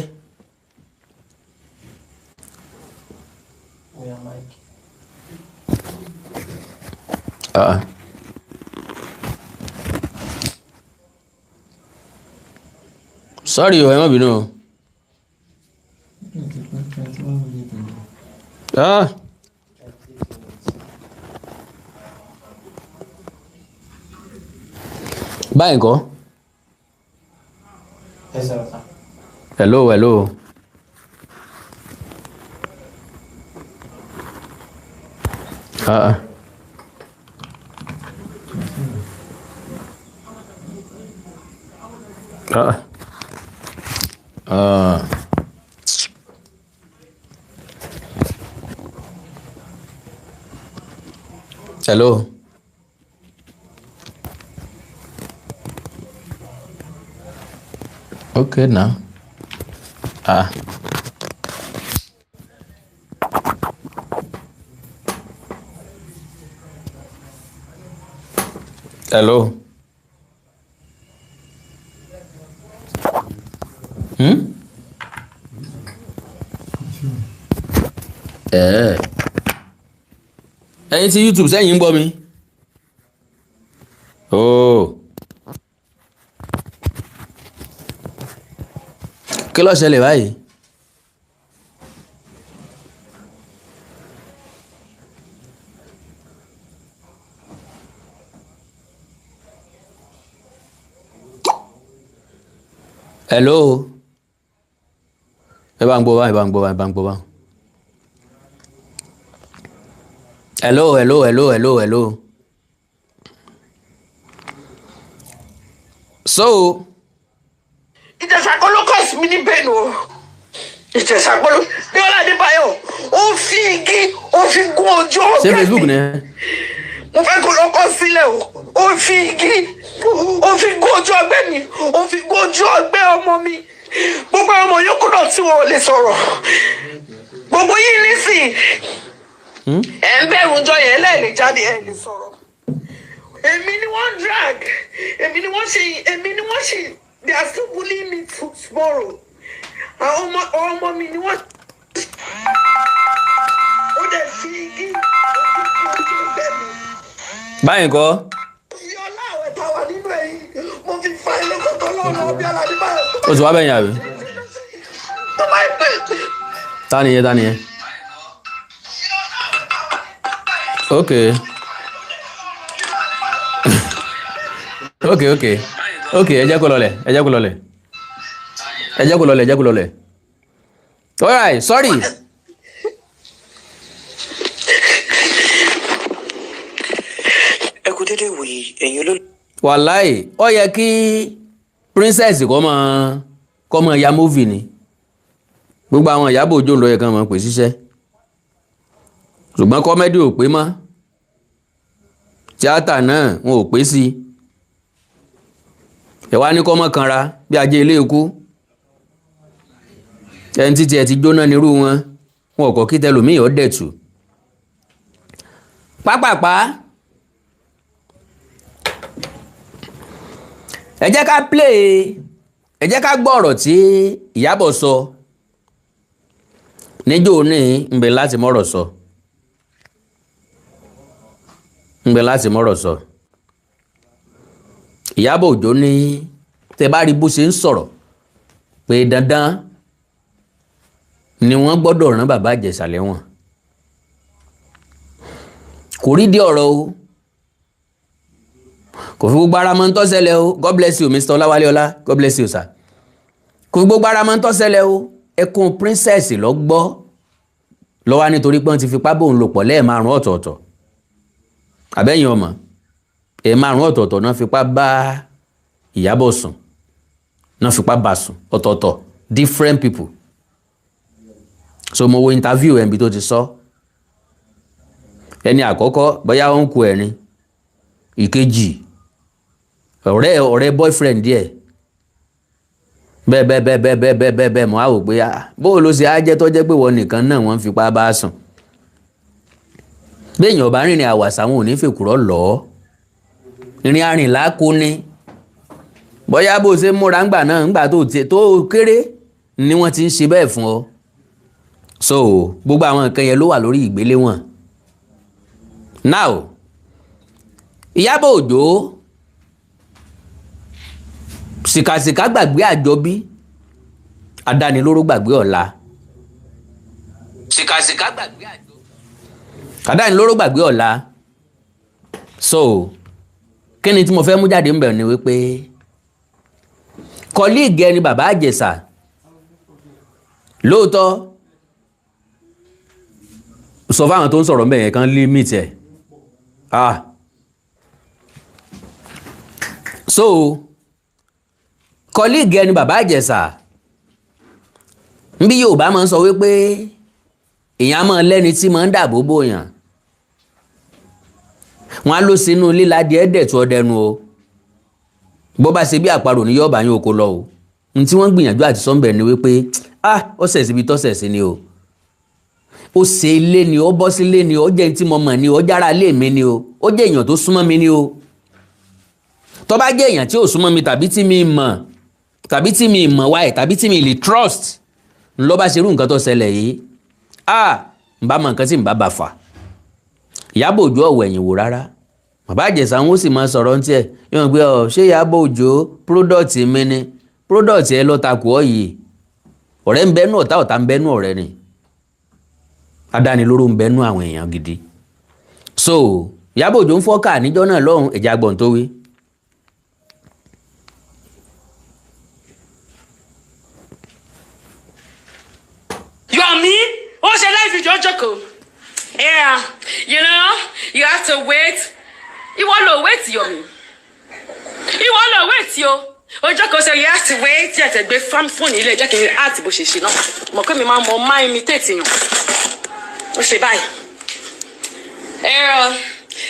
Sorry o, ẹ má bínú o. Báyìí kọ́. Hello. Hello. Okay now. Hello. Ẹ̀yin tí YouTube sẹ́yìn ń gbọ́ mi. Kí ló ṣẹlẹ̀ báyìí? Hello. Ẹ bá ń gbọ́ bá. Hello. So. Ijesha kọ́ ló kọ́ sí mi ní bẹ́ẹ̀ o. Ijesha kọ́ ló bí Ọlá Adébáyọ̀ ó fi igi ó fi gún ojú ọgbẹ́ mi. Ṣé Facebook ni? Mo fẹ́ kó lọ kọ́ sílẹ̀ o. Ó fi igi ó fi gún ojú ọgbẹ́ mi. Ó fi gún ojú ọgbẹ́ ọmọ mi. Gbogbo ọmọ yòókù náà tí wọn ò lè sọ̀rọ̀. Gbogbo yìí nísìn. Ẹ ń bẹ̀rù jọ yẹn lẹ́ẹ̀lì jáde ẹ̀ lè sọ̀rọ̀. Èmi ni wọ́n drag. Èmi ni wọ́n ṣe. They are still bullying me tomorrow. Àwọn ọmọ mi ni wọ́n. Ó dẹ̀ fi igi ojú ọgbẹ́ mi. Báyìí kọ́. Fi ọlá àwẹ̀ tá a wà nínú ẹ̀yìn. Mo fi fa ilé kọ́tọ́ lọ́wọ́ bí Ọlá Adébáyọ̀. O ti wá bẹ̀yìn àbí? Tó bá pè. Ta nìyẹn? Okay. Ẹ jẹ́ kó lọlẹ̀. All right, sorry. dédé wòye ẹ̀yin olólù. wàláì ó yẹ kí princess kọ́ mọ ya movie ni gbogbo àwọn Ìyábọ̀ Òjó ló yẹ kán mọ̀ pé ṣiṣẹ́ ṣùgbọ́n kọ́mẹ́dì ò pé mọ́ tíátà náà wọn ò pé sí ẹ wá ní kọ́ mọ́ kanra bí ajé ilé ikú ẹni títí ẹ ti jóná nírú wọn kọ́ kí tẹlòmíì ó dẹ̀tù pápápá ẹ jẹ́ ká gbọ́ ọ̀rọ̀ tí Ìyábọ̀ sọ níjó ní ńbẹ láti mọ́rọ̀ sọ Ìyábọ̀ Òjó ní tẹ bá rí bó ṣe ń sọ̀rọ̀ pé dandan ni wọ́n gbọ́dọ̀ rán bàbá Ìjẹ̀ṣà lẹ́wọ̀n kò rí di ọ̀rọ̀ o kò fi gbogbo ara mọ́ ń tó ṣẹlẹ̀ o God bless you Mr. Ọláwálé Ọlá God bless you sir kò fi gbogbo ara mọ́ ń tó ṣẹlẹ̀ o ẹkún princess lọ gbọ́ lọ́wọ́ nítorí pé wọ́n ti fipá bóun lò pọ̀ lẹ́ẹ̀márùn ọ̀tọ̀ọ̀tọ̀ àbẹ́yìn ọmọ ẹ̀ẹ̀márùn ọ̀tọ̀ọ̀tọ̀ náà fipá bá Ìyábọ̀ sùn náà fipá bá sùn ọ̀tọ̀ọ̀tọ̀ different people so mo wo interview ẹ̀mí tó ti sọ ẹni àkọ́kọ́ bóyá ó ń ku ẹ̀rin ìkejì ọ̀rẹ́ boyfriend díẹ̀ bẹ́ẹ̀ mọ́ àwò pé bóò ló ṣe á jẹ́ tó jẹ́ pé wọ́n nìkan náà wọ́n fipá bá sùn béèyàn bá rìnrìn àwàsà wọn ò ní fèkúrọ́ lọ́ọ́ ìrìn arìnlá kò ní bóyá bó ṣe múra ńgbà náà ńgbà tó kéré ni wọ́n ti ń ṣe bẹ́ẹ̀ fún ọ so gbogbo àwọn nǹkan yẹn ló wà lórí ìgbéléwọ̀n now Ìyábọ̀ Òjó sìkàsìkà gbàgbé àjọbí adánilóró gbàgbé ọ̀la sìkàsìkà gbàgbé àjọbí adánilóró gbàgbé ọ̀la so kí ni tí mo fẹ́ mú jáde ń bẹ̀rẹ̀ ni wípé kọ́líìgì ẹni bàbá Ìjẹ̀ṣà lóòótọ́ sọ fáwọn tó ń sọ̀rọ̀ mẹ́yẹn kan límìt ẹ̀ so kọ́líìgì ẹni bàbá Ìjẹ̀ṣà bí Yorùbá máa ń sọ wípé èèyàn máa lẹ́ni tí máa ń dàbò bòyàn wọn á lọ sínú líládìí ẹ̀ẹ́dẹ̀tù ọdẹnu o bó bá ṣe bí àparò ní yọ̀ọ̀bà yín oko lọ o n tí wọ́n gbìyànjú àti sọ́ńbẹ̀ ni wípé ó ṣẹ̀ síbi tọ́sẹ̀ sí ni o ó ṣe ilé ni ó bọ́ sí ilé ni ó jẹ́ tí mo mọ̀ ni ó jára ilé mi ni o ó jẹ́ èèyàn tó súnmọ́ mi ni o tó bá jẹ́ èèyàn tí ò súnmọ́ mi tàbí tí mi mọ̀ wáyé tàbí tí mi lè trust ńlọ bá ṣerú nǹkan tó ṣẹlẹ̀ yìí ń bá mọ nǹkan tí ń bá bà fà Ìyábọ̀ Òjó ọ̀wọ̀ ẹ̀yìn wò rárá bàbá Ìjẹ̀ṣà ń ó sì máa sọ̀rọ̀ ní tiẹ̀ yóò gbé ṣé Ìyábọ̀ Òjó product mi ni product ẹ lọ́ta kù ọ́ yìí ọ̀rẹ́ ń bẹ́nu ọ̀tá ń bẹ́nu ọ̀rẹ́ ni adánilóró ń bẹ́nu àwọn èèyàn gidi so Ìyábọ̀ Òjó ń fọ́kà níjọ́ náà lọ́hùn ẹ̀já gbọ̀n tó wí. Yomi, what's your life with your Joko? Yeah, you know, you have to wait. You want to wait, Yomi. You want to wait, yo. Joko say you have to wait. You have to be from phone. You just can't ask about she no. Mo come my mom imitate you. What's say bye?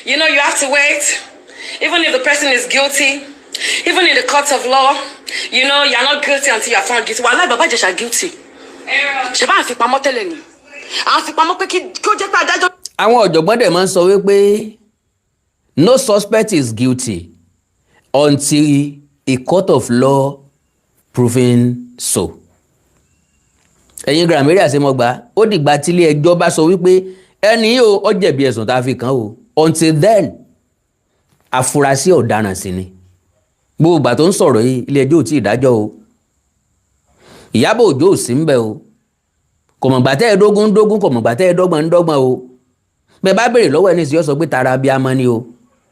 You know you have to wait. Even if the person is guilty, even in the court of law, you know you're not guilty until you're found guilty. Wallahi Baba Ijesha guilty. Ṣé bá fi pamọ́ tẹ́lẹ̀ ni? À ń fi pamọ́ pé kí ó jẹ́ pé adájọ́. Àwọn ọ̀jọ̀gbọ́n dẹ̀ máa ń sọ wípé no suspect is guilty until a court of law proving so. Ẹ̀yin grammarí àṣemọ́gba ó dìgbà tí ilé ẹjọ́ bá sọ wípé ẹni yìí ó jẹ̀bi ẹ̀sùn tá a fi kàn ó until then afurasí ọ̀daràn sí ni. Gbogbo ìgbà tó ń sọ̀rọ̀ yìí ilé ẹjọ́ ò tí ì dájọ́ o. Ìyábọ̀ Òjó ò sí ń bẹ̀ o kò mọ̀gbà tẹ́ ẹ dógún kò mọ̀gbà tẹ́ ẹ dọ́gbọ̀n o bẹ́ẹ̀ bá béèrè lọ́wọ́ ẹni sì yọ sọ pé tara abiyamọ ni o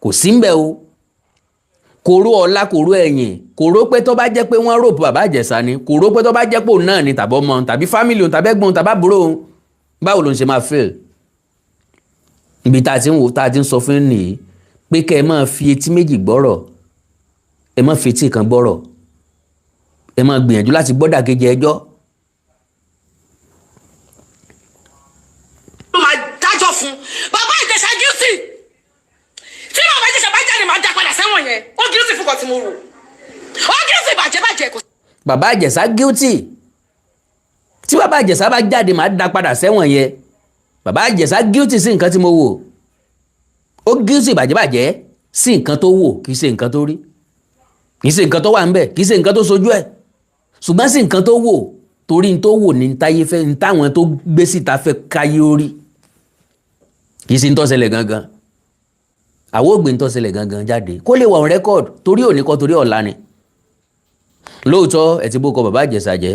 kò sí ń bẹ̀ o kò ró ọlá kò ró ẹ̀yìn kò ró pé tó bá jẹ́ pé wọ́n ròpù bàbá Ìjẹ̀ṣà ni kò ró pé tó bá jẹ́ pé òun náà ni tàbí ọmọ tàbí fámìlì òun tàbí ẹ̀gbọ́n tàbí àbúrò òun báwo ló ń ṣe máa fail ibi tá a ti ń wò tá a ti ń sọ fún nìyí pé kẹ́ ẹ máa fi etí méjì gbọ́rọ̀ ẹ má fi etí kan gbọ́rọ̀ ẹ máa gbìyànjú láti gbọ́ dàkejì ẹjọ́. ó máa dájọ́ fún bàbá Ìjẹ̀ṣà guilty tí bàbá Ìjẹ̀ṣà bá jáde máa dá padà sẹ́wọ̀n yẹn ó guilty fún kan tí mo rò ó guilty bàjẹ́ kò. bàbá Ìjẹ̀ṣà guilty tí bàbá Ìjẹ̀ṣà bá jáde máa dá padà sẹ́wọ̀n yẹn bàbá Ìjẹ̀ṣà guilty sí nǹkan tí mo wò ó guilty bàjẹ́ sí nǹkan tó wò kì í ṣe nǹkan tó rí kì í ṣe nǹkan tó wà ńbẹ̀ kì í ṣe nǹkan tó sojú ẹ̀ ṣùgbọ́n sí nǹkan tó wò torí n tó wò ní táyé fẹ́ ní táwọn tó gbé síta fẹ́ káyé orí kì í ṣe ń tó ṣẹlẹ̀ gangan àwọn ògbé ń tó ṣẹlẹ̀ gangan jáde kó lè wà on record torí òní kọ́ torí ọ̀la ni lóòótọ́ ẹ̀ ti bó kọ bàbá Ìjẹ̀ṣà jẹ́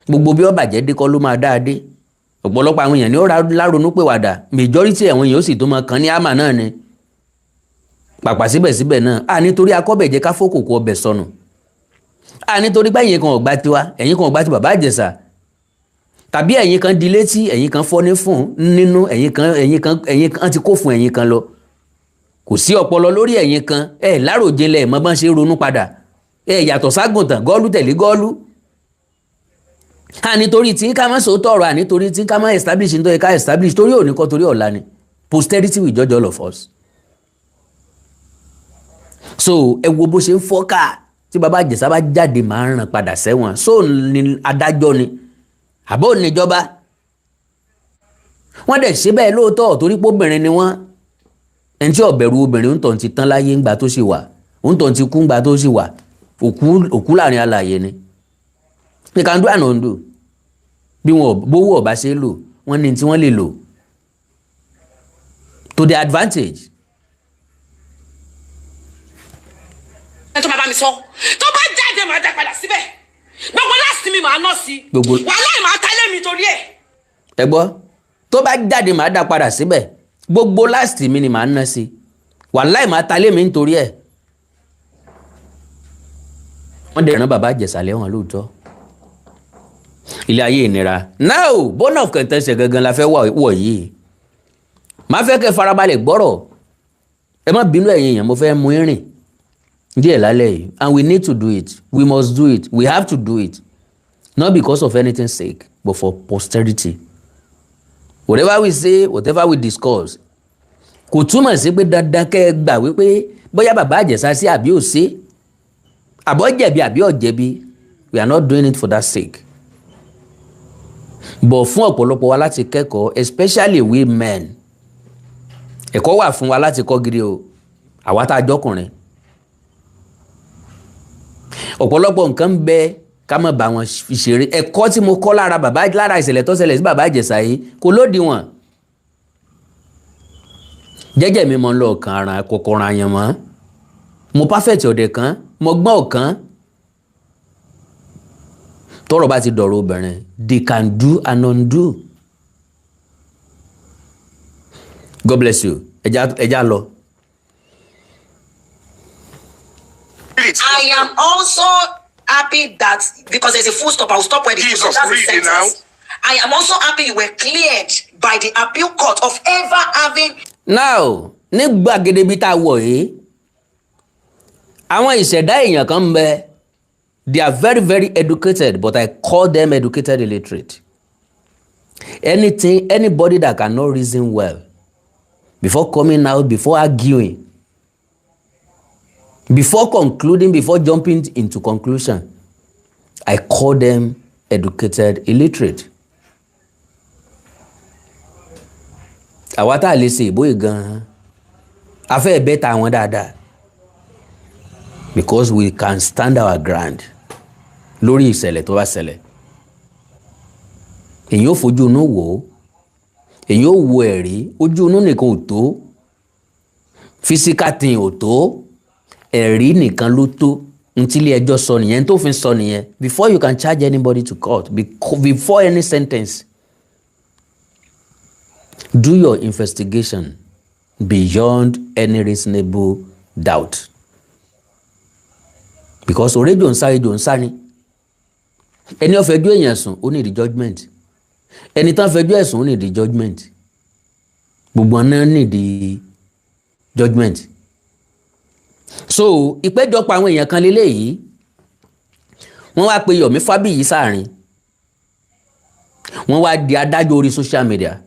gbogbo bí ó bàjẹ́ dé kọ́ ló máa dáa dé ọ̀pọ̀lọpọ̀ àwọn èèyàn ní ó láronú pé wàdà majority àwọn èèyàn ó sì tó máa kàn ní àmà náà ni pàpà síbẹ̀síbẹ̀ náà a nítorí akọ́bẹ̀jẹ́ ká fókòkò ọbẹ̀ sọnù a nítorí pé ẹ̀yin kan ọ̀gbá tiwa ẹ̀yin kan ọ̀gbá ti bàbá Ìjẹ̀ṣà tàbí ẹ̀yin kan di létí ẹ̀yin kan fọ́ ní fún nínú ẹ̀yin kan ti kó fún ẹ̀yin kan lọ kò sí ọpọlọ lórí ẹ̀yin kan láròjinlẹ̀ mọ́ bá ń ṣe ronú padà yàtọ̀ ságùntàn gọ́ọ̀lù tẹ̀lé gọ́ọ̀lù a nítorí tí ká má sòótọ́ ọ̀rọ̀ a nítorí tí ká má establish nítorí ká establish torí òní kọ́ torí ọ̀la ni posterity will judge all of us. So ẹ wo bó ṣe ń fọ́ká tí bàbá Ìjẹ̀ṣà bá jáde máa ń ràn padà sẹ́wọ̀n so ni adájọ́ ni àbó níjọba wọ́n dẹ̀ ṣe bẹ́ẹ̀ lóòótọ́ torí pé obìnrin ni wọ́n ẹni tí ó bẹ̀rù obìnrin ń tọ̀ ti tán láyé ńgbà tó ṣì wà ń tọ̀ ti kú ńgbà tó ṣì wà òkú láàrin alààyè ni they can do and undo bí wọn bówó ọba ṣe lò wọ́n ní tí wọ́n lè lò to their advantage. ẹ tó máa bá mi sọ tó bá jáde máa dá padà síbẹ̀ gbogbo láti mi máa ná sí wàhálà ì máa tálé mi torí ẹ̀. ẹ gbọ́ tó bá jáde máa dá padà síbẹ̀ gbogbo láti mi ni máa ná sí wàhálà ì máa tálé mi nítorí ẹ̀. wọ́n dẹ̀ rán bàbá Ìjẹ̀ṣà lẹ́wọ̀n lóòótọ́ ilé ayé ìnira now bone of contention gangan la fẹ́ wọ̀ yìí máa fẹ́ kẹ́ farabalẹ̀ gbọ́rọ̀ ẹ má bínú ẹ̀yin èèyàn mo fẹ́ mú irin díẹ̀ lálẹ́ yìí and we need to do it we must do it we have to do it not because of anything sake but for posterity whatever we say whatever we discuss kò túmọ̀ sí pé dandan kẹ́ ẹ gbà wípé bóyá bàbá Ìjẹ̀ṣà sí àbí ò sí àbọ̀ jẹ̀bi àbí ò jẹ̀bi we are not doing it for that sake but fún ọ̀pọ̀lọpọ̀ wa láti kẹ́kọ̀ọ́ especially we men ẹ̀kọ́ wà fún wa láti kọ́ gidi o àwa tá a jọkùnrin ọ̀pọ̀lọpọ̀ nǹkan ń bẹ ká má bá wọn fi ṣeré ẹ̀kọ́ tí mo kọ́ lára ìṣẹ̀lẹ̀ tó ṣẹlẹ̀ sí bàbá Ìjẹ̀ṣà yìí kò lódiwọ̀n jẹ́jẹ́ mi mọ́ ń lọ ọ̀kan ara kòkòrò àyàn mọ́ mo perfect ọ̀dẹ̀ kan mo gbọ́n ọ̀kan tọ́rọ̀ bá ti dọ̀rọ̀ obìnrin they can do and undo. God bless you. Ẹja lọ. I am also happy that because there's a full stop, I will stop where the Jesus that's the reading sentence. I am also happy you were cleared by the appeal court of ever having. Now, ní gbàgede bí tá a wọ̀ yìí, àwọn ìṣẹ̀dá èèyàn kan ń bẹ, they are very very educated but I call them educated illiterate. Anybody that cannot reason well before coming out, before arguing, before concluding, before jumping into conclusion, I call them educated illiterate. Àwa tá a lè ṣe ìbò gan-an, a fẹ́ bẹ́ẹ̀ ta àwọn dáadáa because we can stand our ground lórí ìṣẹ̀lẹ̀ tó bá ṣẹlẹ̀. Èyí ò fojú inú wò ó, èyí ò wo ẹ̀rí, ojú inú nìkan ò tó, physical thing ò tó, ẹ̀rí nìkan ló tó. Ntílé ẹjọ́ sọ nìyẹn, tó fi sọ nìyẹn. Before you can charge anybody to court, before any sentence, do your investigation beyond any reasonable doubt. Because orejo ń sá ni. Ẹni ó fẹjọ́ èèyàn sùn, ó ní the judgment. Ẹni tán fẹjọ́ ẹ̀sùn, ó ní the judgment. Gbogbo náà ní the judgment. So ìpéjọpọ̀ àwọn èèyàn kan lélẹ́yìí wọ́n wá pe Yomi Fabiyi sáàrin wọ́n wá di adájọ́ orí social media.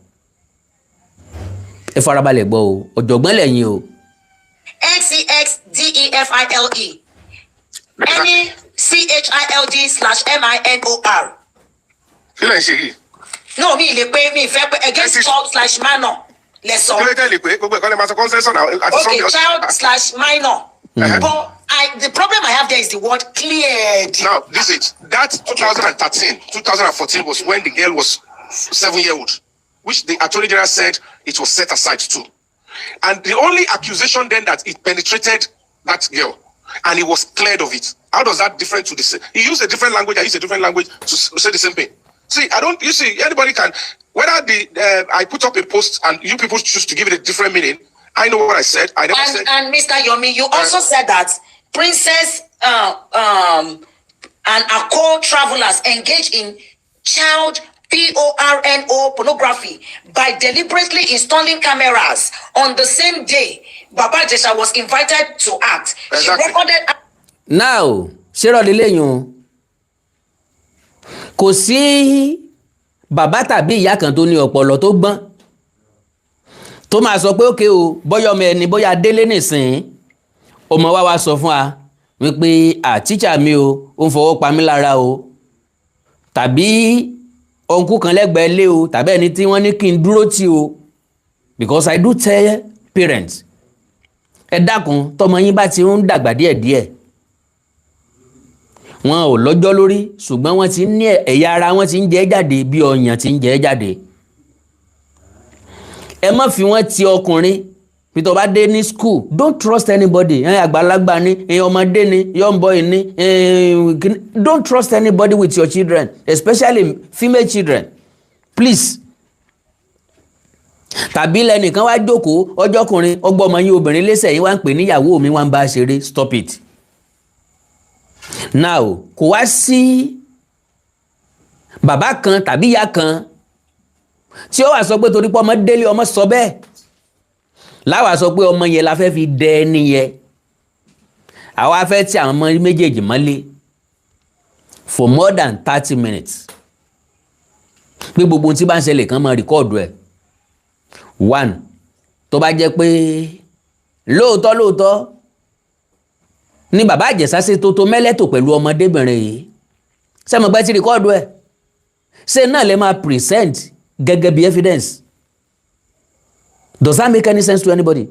Ẹ farabalẹ̀ gbọ́ o, ọ̀jọ̀gbọ́n lẹ́yìn o. NCXDEFILE NECHILD/MINOR. Kí lẹ ń ṣe yìí? No, mi lè pé mi fẹ́ pé against child/minor. Let's Kí ló dé lè pé gbogbo ẹ̀kọ́ lè máa sọ concession àti okay, sọ́ọ̀bì child/minor. But the problem I have there is the word cleared. Now, this is that 2013, 2014 was when the girl was 7-year-old, which the Attorney General said it was set aside to. And the only accusation then that it penetrated that girl and he was cleared of it. How does that different to the same? He used a different language, I used a different language to say the same thing. See, you see, anybody can, whether I put up a post and you people choose to give it a different meaning, I know what I said. I never said. And Mr. Yomi, you also said that Princess and her co-travelers engage in child pornography by deliberately installing cameras on the same day Baba Ijesha was invited to act. Exactly. She recorded. Now, ṣé rọ̀ lélẹ́yìn o? Kò sí bàbá tàbí ìyá kan tó ní ọpọlọ tó gbọ́n tó máa sọ pé ókè o bóyá ọmọ ẹni bóyá délé nìsín ọmọ wa sọ fún wa wípé tíṣà mi o ó ń fọwọ́ pa mí lára o tàbí ọ̀nkú kan lẹ́gbẹ̀ẹ́ lé o tàbí ẹni tí wọ́n ní kí n dúró tì o, because I do tell parents ẹ dákun tọmọ yín bá ti ń dàgbà díẹ̀díẹ̀ wọn ò lọ́jọ́ lórí ṣùgbọ́n wọ́n ti ní ẹ̀yà ara wọn ti ń jẹ jáde bí ọyàn ti ń jẹ jáde. Ẹ má fi wọ́n ti ọkùnrin bí tó bá dé ní school, don't trust anybody. Àgbàlagbà ni ọmọdé ni young boy ni don't trust anybody with your children, especially female children, please. Tàbí lẹ́nìkan wá jókòó ọjọ́kùnrin ọgbọ́mọ yín obìnrin lẹ́sẹ̀ yín wá ń pè níyàwó mi wá ń bá ṣeré, stop it. Now kò wá sí bàbá kan tàbí ìyá kan tí ó wà sọ pé torí pé ọmọ délé ọmọ sọ bẹ́ẹ̀ láwa sọ pé ọmọ yẹn la fẹ́ fi dẹ ẹni yẹn, àwa fẹ́ tí àwọn ọmọ méjèèjì mọ́lé for more than 30 minutes pé gbogbo ohun tí bá ń ṣẹlẹ̀ kan máa rìkọ́ọ̀dù ẹ̀. One, tó bá jẹ́ pé lóòótọ́ ní bàbá Ìjẹ̀ṣà ṣe tó mẹ́lẹ́tò pẹ̀lú ọmọdébìnrin yìí, ṣé mo gbẹ́ tí rìkọ́ọ̀dù ẹ̀ ṣé náà lè máa present gẹ́gẹ́ bí evidence? Does that make any sense to anybody?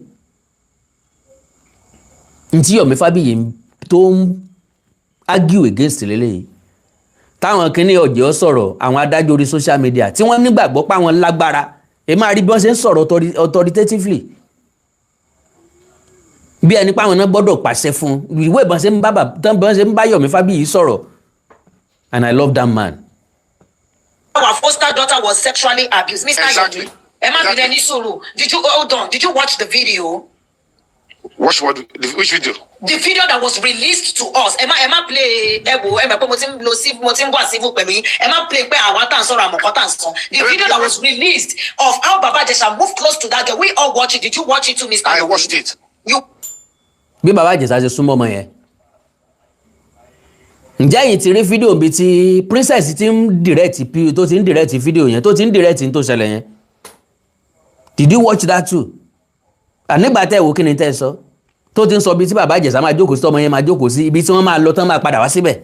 Ntí Yomi Fabiyi tó ń argue against lélẹ́yìí táwọn kìíní ọ̀jẹ̀ sọ̀rọ̀ àwọn adájọ́ orí social media tí wọ́n nígbàgbọ́ pé àwọn lágbára ẹ máa rí bí wọ́n ṣe ń sọ̀rọ̀ authoritatively bí ẹni pàwọn náà gbọ́dọ̀ pàṣẹ fún ìwé ìbọn ṣe ń bá Yomi Fabiyi sọ̀rọ̀, and I love that man. Our foster daughter was sexually abused. Mr. Exactly. Yomi, did you hold on? Did you watch the video? Watch what? Which video? The video that was released to us. Emma play the video that was released of how Baba Ijesha moved close to that girl. We all watched it. Did you watch it too, Mr. I Yomi? watched it. Bí Baba Ijesha ṣe súnmọ́ ọmọ yẹn, ǹjẹ́ yìí ti rí fídíò bíi ti princess ti ń direct fídíò yẹn tó ti ń direct tó ṣẹlẹ̀ yẹn? Did you watch that too? Ànígbà tẹ́ ìwò kí ni tẹ́ sọ tó ti ń sọ bí tí Baba Ijesha máa jókòó sí ọmọ yẹn máa jókòó sí ibi tí wọ́n máa lọ tán máa padà wá síbẹ̀.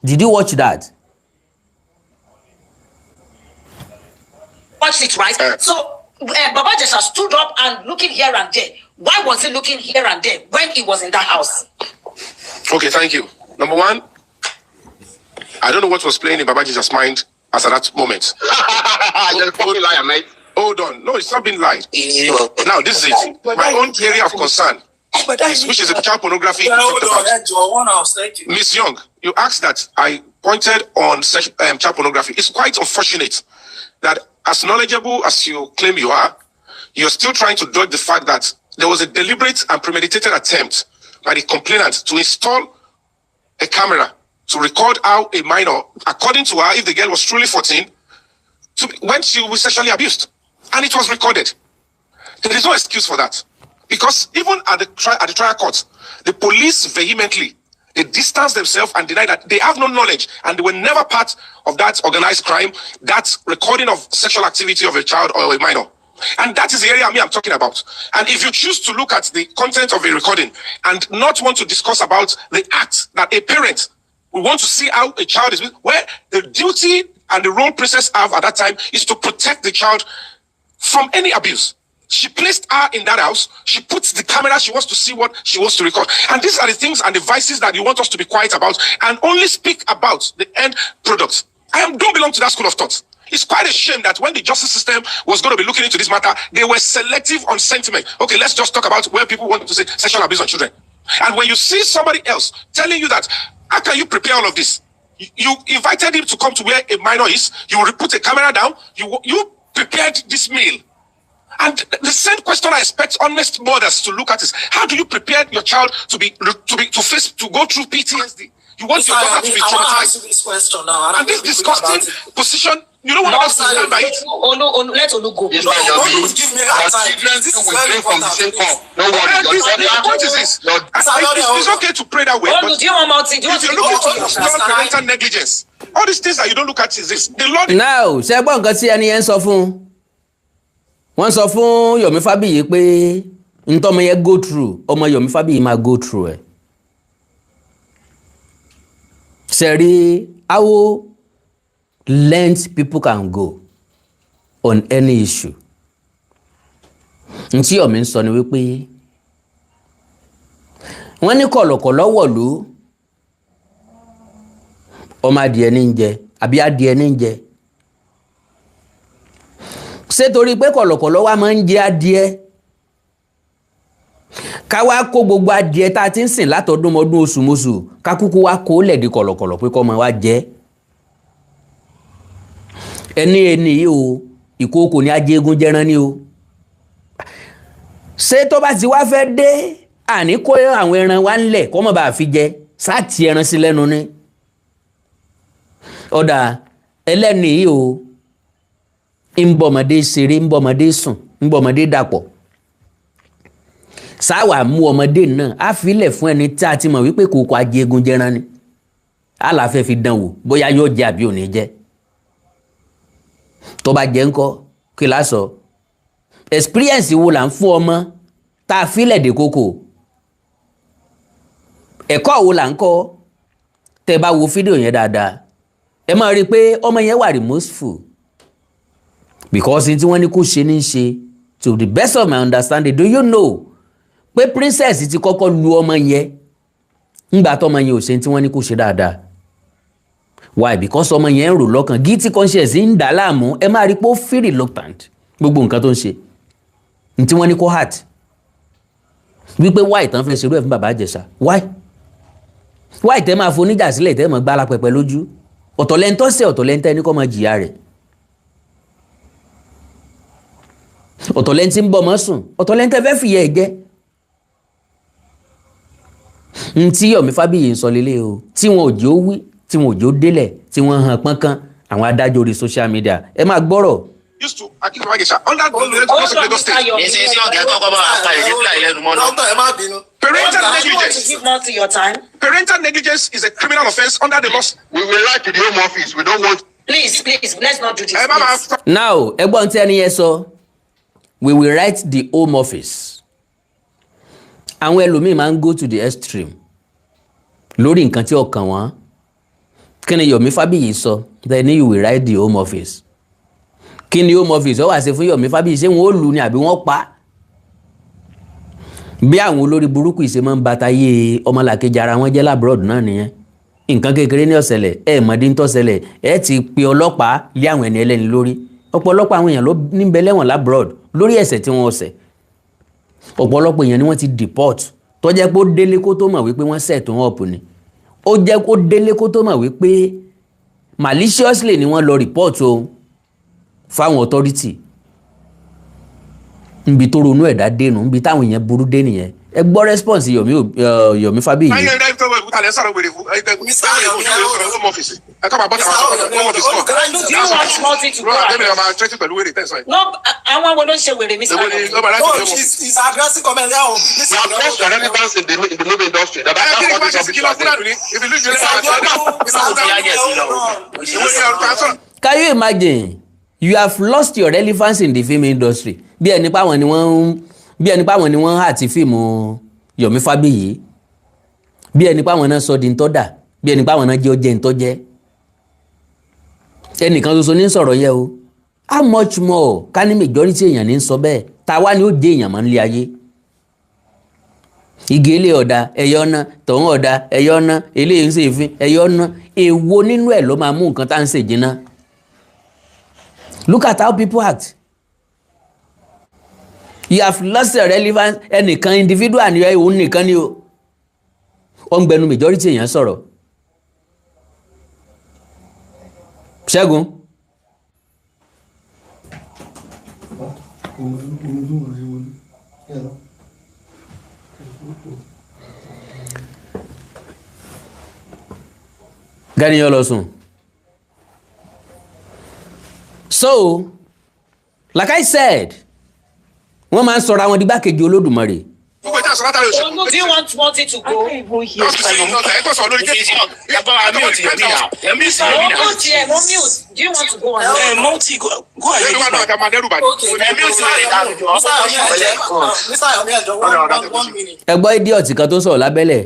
Did you watch that? Watch it, right? So Baba Ijesha stood up and looking here and there. Why was he looking here and there when he was in that house? Okay, thank you. Number one, I don't know what was playing in Baba Ijesha's mind as at that moment. You're a fucking liar, mate. Hold on. No, it's not been lied. Now, this is it. My own area of concern, which is the child pornography. Miss Young, you asked that I pointed on child pornography. It's quite unfortunate that as knowledgeable as you claim you are, you're still trying to dodge the fact that there was a deliberate and premeditated attempt by the complainant to install a camera to record how a minor, according to her, if the girl was truly 14, when she was sexually abused. And it was recorded. There is no excuse for that. Because even at the trial court, the police vehemently, they distance themselves and deny that they have no knowledge and they were never part of that organized crime, that recording of sexual activity of a child or a minor. And that is the area I'm talking about. And if you choose to look at the content of a recording and not want to discuss about the act that a parent will want to see how a child is, where the duty and the role princess have at that time is to protect the child from any abuse. She placed her in that house. She puts the camera. She wants to see what she wants to record. And these are the things and the vices that you want us to be quiet about and only speak about the end product. Don't belong to that school of thought. It's quite a shame that when the justice system was going to be looking into this matter, they were selective on sentiment. Okay, let's just talk about where people want to say sexual abuse on children. And when you see somebody else telling you that, how can you prepare all of this? You invited him to come to where a minor is. You put a camera down. You prepared this meal. And the same question I expect honest mothers to look at is, how do you prepare your child to go through PTSD? You want your daughter to be traumatized. I want to ask you this question now. And this disgusting position, you don't want us to stand by it. Let Olu go. It's not your view. Your children will drink from the same cup. No worry. The point is this. It's okay to pray that way. But do you want multi? Do you if you look into non-parental negligence, all these things that you don't look at is this. The Lord. Now, ṣé gbọ́ nǹkan tí ẹni yẹn sọ fún? Wọ́n sọ fún Yomi Fabiyi pé ntọ́mọ yẹn go through, ọmọ Yomi Fabiyi máa go through ẹ̀. Seri, how length people can go on any issue. Ntí Yomi ń sọ ni wípé wọ́n ní kọ̀lọ̀kọ̀lọ̀ wọ̀lú ọmọ adìẹ ní ń jẹ àbí adìẹ ní ń jẹ. Ṣé torí pé kọ̀lọ̀kọ̀lọ̀ wa máa ń jẹ adìẹ ká wá kó gbogbo adìẹ tá a ti ń sìn látọdúnmọdún oṣùmọṣù ká kúkú wá kó lẹ̀dí kọ̀lọ̀kọ̀lọ̀ pé kọ́mọ wa jẹ. ẹni yìí o ìkookò ní ajégún jẹran ni o. Ṣé tó bá ti wá fẹ́ dé àní kó àwọn ẹran wa ńlẹ̀ kọ́mọ bá fi jẹ sáàtì ẹran sí lẹ́nu ni. Ọ̀dà ẹlẹ́ni yìí o ń bọ̀mọdé ṣeré ń bọ̀mọdé sùn ń bọ̀mọdé dàpọ̀. Sáwà mú ọmọdé náà á filẹ̀ fún ẹni tí a ti mọ̀ wípé kòkó ajégun jẹran ni. Àlàáfẹ́ fi dán wò bóyá yóò jẹ àbí ò ní jẹ. Tó bá jẹ ńkọ́ kí la sọ. Experience wo là ń fún ọmọ tá a filẹ̀ dé kókó. Ẹ̀kọ́ wo là ń kọ́ tẹ́ bá wo fídíò yẹn dáadáa. Ẹ máa rí i pé ọmọ yẹn wà remorseful. Because tí wọ́n ní kó ṣe ní ṣe, to the best of my understanding, do you know pé princess ti kọ́kọ́ lu ọmọ yẹn ńgbà tó ọmọ yẹn ò ṣe tí wọ́n ní kó ṣe dáadáa. Why? Because ọmọ yẹn ń rò lọ́kàn, guilty conscience ń dà láàmú. Ẹ máa rí pé ó feel reluctant gbogbo nǹkan tó ń ṣe tí wọ́n ní kó heart wípé why tán fẹ́ ṣerú ẹ̀ fún bàbá Ìjẹ̀ṣà. Why tẹ́ máa foníjà sílẹ̀ tẹ́ mọ̀ gbá lápẹpẹ lójú. Ọ̀tọ̀lẹ́ntọ́sẹ̀ ọ̀tọ̀lẹ́ntẹ́ ní kọ́ máa jìyà rẹ̀. Ọ̀tọ̀lẹ́ntí ń bọ̀ mọ́ sùn ọ̀tọ̀lẹ́ntẹ́ fẹ́ fìyà ẹ̀ jẹ. Ntí Yomi Fabiyi ń sọ lélẹ̀ o tí wọn ò jẹ́ ó wí tí wọn ò jẹ́ ó délẹ̀ tí wọ́n hàn pọ́nkán àwọn adájọ́ orí social media. Ẹ máa gbọ́rọ̀. Used to Ijesha under the laws of Lagos State. Parental negligence is a criminal offence under the laws. We will write to the Home Office. We don't want. Please, let's not do this. Now, ẹgbọ́n tí ẹni yẹn sọ, we will write the Home Office. Àwọn ẹlòmíì máa ń go to the extreme lórí nǹkan tí ọkàn wọn. Kí ni Yomi Fabiyi sọ? Then you will write the Home Office. Kí ni Home Office ó wá ṣe fún Yomi Fabiyi? Ṣé wọ́n ó lù ní àbí wọ́n pa? Bí àwọn olórí burúkú ìṣe máa ń bàtàyé ọmọlàkejì ara wọn jẹ́ labroad náà nìyẹn. Nǹkan kékeré ní ọ̀sẹ̀lẹ̀ mọ̀dí ń tọ́sẹ̀lẹ̀ ti pe ọlọ́pàá lé àwọn ẹni ẹlẹ́ni lórí. Ọ̀pọ̀lọpọ̀ àwọn èèyàn ló níbẹ̀ lẹ́wọ̀n labroad lórí ẹ̀ṣẹ̀ tí wọ́n ṣẹ̀. Ọ̀pọ̀lọpọ̀ èèyàn ni wọ́n ti deport tó jẹ́ pé ó délé kó tó mọ̀ wípé wọ́n set wọn up ni. Ó jẹ́ kó délé kó tó mọ̀ wípé maliciously ni wọ́n lọ report o fáwọn authority. Nbi tó ronú ẹ̀dá dénú nbi táwọn èèyàn burú dé nìyẹn. Ẹ gbọ́ response Yomi Fabiyi. kalẹ̀ sọ̀rọ̀ wèrè fún home office. Ẹ kọ́ máa bọ́ home office kọ́. Do you want multi to go? Rọ́lá máa tẹ́tí pẹ̀lú wèrè tẹ̀sán yìí. No, àwọn wo ló ń ṣe wèrè mi sáà? He's aggressive comment there. We have lost the relevance in the movie industry. That's what this is about. Can you imagine? You have lost your relevance in the film industry. Bí ẹni pa wọ́n ni wọ́n àti fíìmù Yomi Fabiyi. Bí ẹni pa wọ́n náà sọ di ntọ́dà. Bí ẹni pa wọ́n náà jẹ́ ọjẹ́ ntọ́jẹ́. Ẹnìkan ṣoṣo ní sọ̀rọ̀ yẹ o. How much more ká ní majority èèyàn ní sọ bẹ́ẹ̀? Ta wá ni ó dé èèyàn mọ́ nílé ayé? Igi ilé ọ̀dà ẹ̀yọ́ ná, tọ̀hún ọ̀dà ẹ̀yọ́ ná, eléyìí ń ṣe ìfín ẹ̀yọ́ ná. Èwo nínú ẹ̀ ló máa mú nǹkan tá ń ṣe jìnnà? Look at how people act. You have lost your relevance. Ẹnìkan individual ni ẹ òun nìkan ni o. Ó ń gbẹnu majority èèyàn sọ̀rọ̀. Ṣẹ́gun. Gani yọ lọ sùn. So, like I said, wọ́n máa ń sọ̀rọ̀ àwọn dígbàkejì Olódùmarè. Do you want multi to go? Do you want to go on? Multi, go ahead. Ẹ gbọ́ idiot kan tó sọ̀rọ̀ lábẹ́lẹ̀.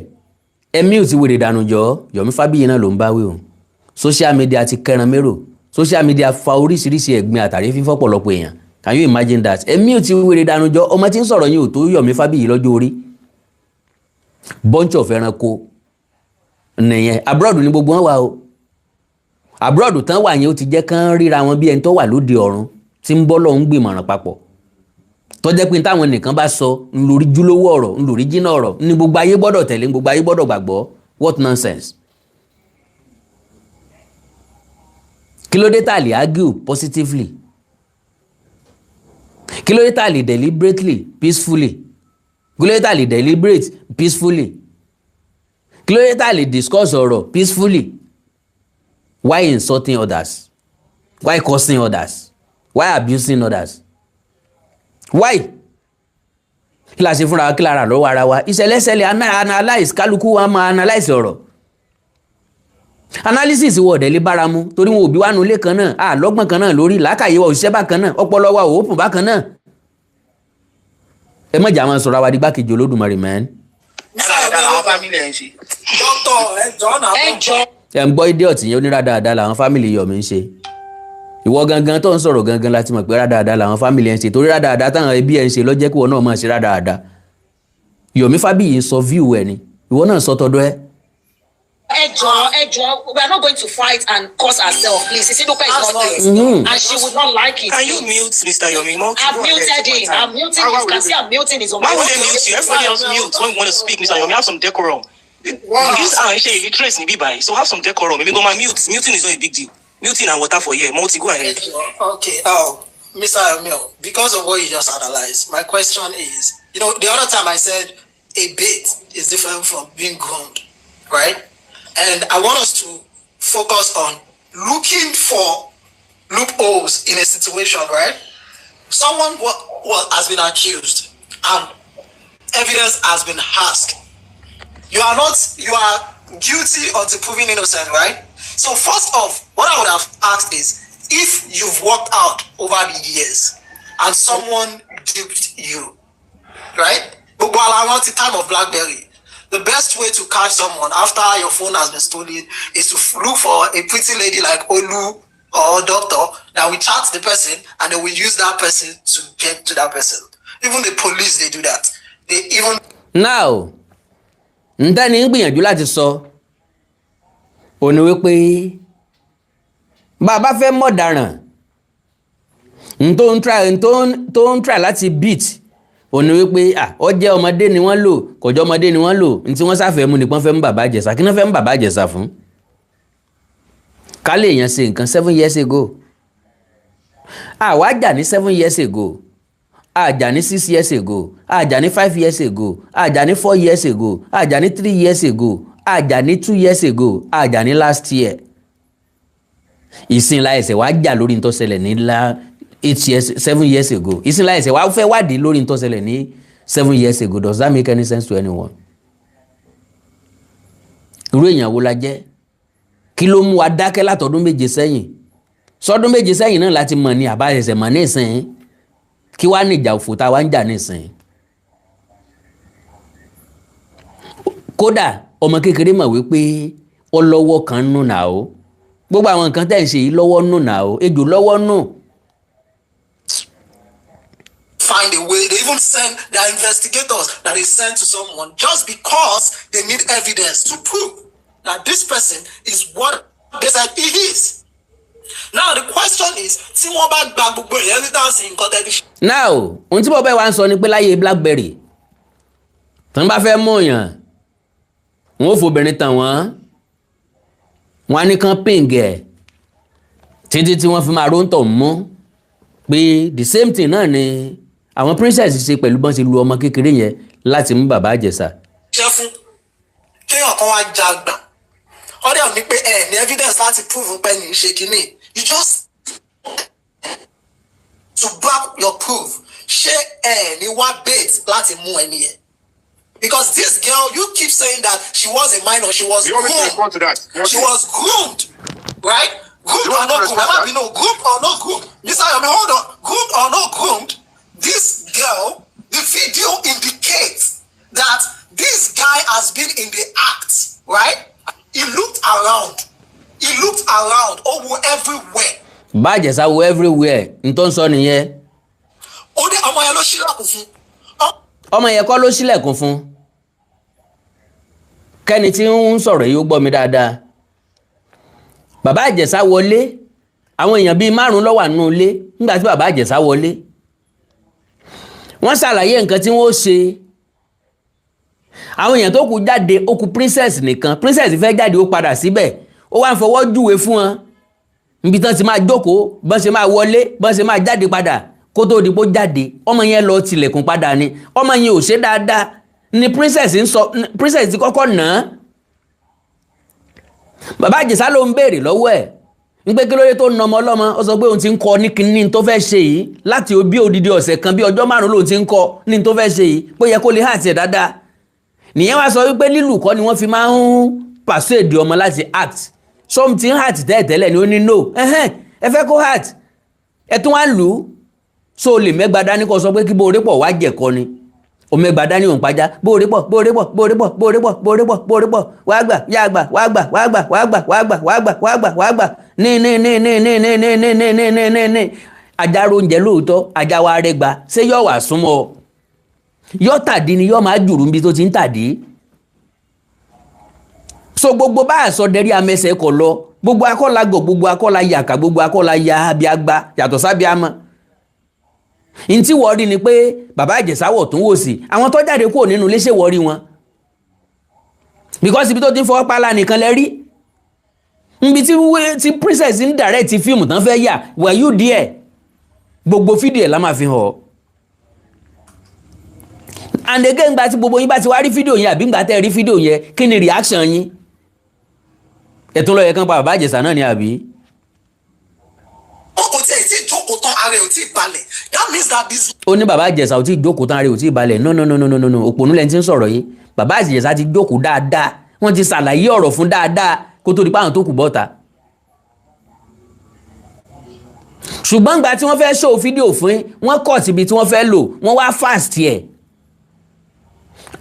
Ẹ̀mí ò ti wèrè dànù jọ. Yomi Fabiyi náà ló ń báwí o. Social media ti kẹran mérò. Social media fa oríṣiríṣi ẹ̀gbin àtàrí fífọ́ pọ̀lọpọ̀ èèyàn. Can you imagine that? Ẹ̀mí ò ti wèrè dànù jọ. Ọmọ tí ń sọ̀rọ̀ yìí ò tó Yomi Fabiyi lọ́jọ́ orí. Bunch of ẹranko nìyẹn. Abroad ni gbogbo wọn wà o. Abroad tán wà yẹn ó ti jẹ́ kán ríra wọn bí ẹni tó wà lóde ọ̀run tí ń bọ́ lọ́hún gbìmọ̀ràn papọ̀. Tó jẹ́ pé táwọn nìkan bá sọ ńlórí júlówó ọ̀rọ̀ ńlórí jìnnà ọ̀rọ̀ ní gbogbo ayé gbọ́dọ̀ tẹ̀lé gbogbo ayé gbọ́dọ̀ gbàgbọ́. What nonsense. Kí ló dé tá lè argue positively? Kí ló dé tá lè deliberately peacefully? Kí ló dé tá lè deliberate peacefully? Kí ló dé tá lè discuss ọ̀rọ̀ peacefully? Why insulting others? Why cursing others? Why abusing others? Why? Kí la ṣe fúnra wa kí la rà lọ́wọ́ ara wa? Ìṣẹ̀lẹ̀ṣẹ̀lẹ̀ analyze kálukú wa máa analyze ọ̀rọ̀. Analysis wọ̀ ọ̀dẹ̀ lè bára mu torí wọn ò bí wá nu ilé kan náà lọ́gbọ̀n kan náà lórí làákàyè wa òṣìṣẹ́ bákan náà ọpọlọ wa òópùn bákan náà. Ẹ má jà máa sọ̀rọ̀ àwa dígbàkejì Olódùmarè mẹ́rin. Ẹ ń gbọ́ idiot yẹn oníradàáda làwọn fámìlì Yomi ń ṣe. Ìwọ gangan tó ń sọ̀rọ̀ gangan láti mọ̀ pé rádáadáa làwọn fámìlì ẹ̀ ń ṣe torí rádáadáa táwọn ẹbí ẹ̀ ń ṣe lọ́jẹ́ kí ìwọ náà máa ṣe rádáadáa. Yomi Fabiyi ń sọ view ẹ̀ ni ìwọ náà sọ tọdọ ẹ. Ẹjọ́, we are not going to fight and curse ourselves, please. Isidope is not there, and she would not like it. Can you mute Mr. Yomi? I'm muted him. I'm muting him. You can see I'm muting his own. Why would they mute you? Everybody else mute when you want to speak, Mr. Yomi. Have some decorum. So have some decorum. Maybe go my mute. Muting is not a big deal. Muting and water for here. Multi, go ahead. Okay. Mr. Yomi, because of what you just analyzed, my question is, the other time I said a bait is different from being groomed, right? And I want us to focus on looking for loopholes in a situation, right? Someone has been accused and evidence has been asked. You are guilty until proven innocent, right? So first off, what I would have asked is, if you've worked out over the years and someone duped you, right? But while I want the time of BlackBerry, the best way to catch someone after your phone has been stolen is to look for a pretty lady like Olu or doctor that will chat the person and they will use that person to get to that person. Even the police, they do that. They even... Now, ntẹ́ni ń gbìyànjú láti sọ òní wípé bàbá fẹ́ mọ̀dàràn tó ń try láti beat òní wípé ó jẹ́ ọmọdé ni wọ́n lò kọjọ́ ọmọdé ni wọ́n lò ní tí wọ́n sáfẹ́ mú nípọ́n fẹ́ mú bàbá Ìjẹ̀ṣà kí náà fẹ́ mú bàbá Ìjẹ̀ṣà fún ká lè yàn ṣe nǹkan 7 years ago àwa jà ní 7 years ago àjà ní 6 years ago àjà ní 5 years ago àjà ní 4 years ago àjà ní 3 years ago àjà ní 2 years ago àjà ní last year ìsìn láìsẹ̀ wá jà lórí ní tó ṣẹlẹ̀ ní 7 years ago ìsìn láìsẹ̀ wá fẹ́ wádìí lórí ní tó ṣẹlẹ̀ ní 7 years ago. Does that make any sense to anyone? irú èèyàn wo la jẹ́? kí ló mú wa dákẹ́ látọdún 7 sẹ́yìn? sọdún 7 sẹ́yìn náà láti mọ̀ ní àbáyẹsẹ̀ mọ̀ ní ìsìn kí wá ní ìjà òfò tá a wá ń jà ní ìsìn. kódà ọmọ kékeré mọ̀ wípé ó lọ́wọ́ kan nù náà o gbogbo àwọn nǹkan tẹ̀ ń ṣe yìí lọ́wọ́ nù náà o ejò lọ́wọ́ nù. Find a way. They even send their investigators that they send to someone just because they need evidence to prove that this person is what they said he is. Now the question is, tí wọ́n bá gba gbogbo evidence nǹkan tẹ́ fi. Now ohun tí bọ́bá wa ń sọ ni pé láyé BlackBerry tí wọ́n bá fẹ́ mú yàn wọ́n ò fobìnrin tàn wọ́n á ní kán píǹgẹ̀ títí tí wọ́n fi máa róńtọ̀ mú pé the same thing náà ni àwọn princess ṣe pẹ̀lú bọ́n ṣe lu ọmọ kékeré yẹn láti mú bàbá Ìjẹ̀ṣà. ṣé fún kéèyàn kan wá jagbà ọdẹ ò ní pé ẹ ní evidence láti prove pé ní ṣe kínní you just to back your proof ṣé ẹ ní wá bait láti mú ẹni yẹn because this girl you keep saying that she was a minor she was groomed she was groomed right groomed or not groomed groomed or not groomed Mr. Yomi hold on groomed or not groomed this girl the video indicates that this guy has been in the act right he looked around over everywhere. bá Ìjẹ̀ṣà wo everywhere n tó ń sọ nìyẹn. ó dé ọmọ yẹn ló ṣílẹ̀kùn fún. ọmọ yẹn kọ́ ló ṣílẹ̀kùn fún. kẹ́ni tí ń sọ̀rọ̀ yìí ó gbọ́ mi dáadáa. bàbá Ìjẹ̀ṣà wọlé àwọn èèyàn bíi 5 ló wà nínú ilé nígbà tí bàbá Ìjẹ̀ṣà wọlé. wọ́n ṣàlàyé nǹkan tí wọ́n ṣe. àwọn èèyàn tó kù jáde ó kù princess nìkan princess fẹ́ jáde ó padà síbẹ̀ ó wá ń fọwọ́ júwe fún wọn níbi tán ti máa jókòó bọ́n ṣe máa wọlé bọ́n ṣe máa jáde padà kó tó di pó jáde ọmọ yẹn lọ tilẹ̀kùn padà ni ọmọ yẹn ò ṣe dáadáa ni princess ń sọ princess ti kọ́kọ́ nà án. bàbá Ìjẹ̀ṣà ló ń béèrè lọ́wọ́ ẹ̀ ń pé kí ló dé tó na ọmọ ọlọ́mọ ó sọ pé òun ti ń kọ́ ní kinní tó fẹ́ ṣe yìí láti bí odidi ọ̀sẹ̀ kan bí ọjọ́ 5 lòun ti ń kọ́ ní tó fẹ́ ṣe yìí pé yẹ kó lè hà tiẹ̀ dáadáa. nìyẹn wá sọ wípé lílù kọ́ ni wọ́n fi máa ń persuade ọmọ láti act something heart tẹ́lẹ̀ ni ó ní no ẹ fẹ́ kó heart ẹ tún wá lù ú so lè mẹ́gbàá dání kó sọ pé kí bóore pọ̀ wá jẹ̀kọ́ ni o mẹ́gbàá dání òun pàjá bóore pọ̀ wá gbà yá gbà wá gbà ní ajá oúnjẹ lóòótọ́ ajá wa rẹ̀ gbà ṣé yóò wà súnmọ́ ọ yóò tàdí ni yóò máa jùrù níbi tó ti ń tàdí. so gbogbo bá àsọ dẹrí amẹsẹ kọ lọ gbogbo akọ́lagọ̀ gbogbo akọ́la yàkà gbogbo akọ́la ya abiagba yàtọ̀ sábíàmọ́. ntí wọ́n rí ni pé bàbá Ìjẹ̀ṣà wọ̀ tún wò sí àwọn tó jáde kúrò nínú ilé ṣe wọ́n rí wọn. because ibi tó ti ń fọwọ́ pálá nìkan lẹ rí. níbi tí princess ń direct fíìmù tán fẹ́ yà were you there gbogbo fídíò ẹ̀ la máa fi hàn ọ́. and again gba tí gbogbo yín bá ti wá rí fídíò yẹn àbí gbà tẹ́ rí fídíò yẹn kí ni reaction yín ẹ̀tún lọ́yẹ̀ kan pa bàbá Ìjẹ̀ṣà náà ni àbí. kò tí ì tí jókòó tán ara ẹ̀ ò tí ì balẹ̀ that means that this. ó ní bàbá Ìjẹ̀ṣà ò tí ì jókòó tán ara ẹ̀ ò tí ì balẹ̀ no òpònú lẹ́ni tí ń sọ̀rọ̀ yìí bàbá Ìjẹ̀ṣà ti jókòó dáadáa wọ́n ti ṣàlàyé ọ̀rọ̀ fún dáadáa kó tó di páwọn tó kù bọ́ta. ṣùgbọ́n gbà tí wọ́n fẹ́ show fídíò fún wọ́n kọ̀ síbi tí wọ́n fẹ́ lò wọ́n wá fast yẹ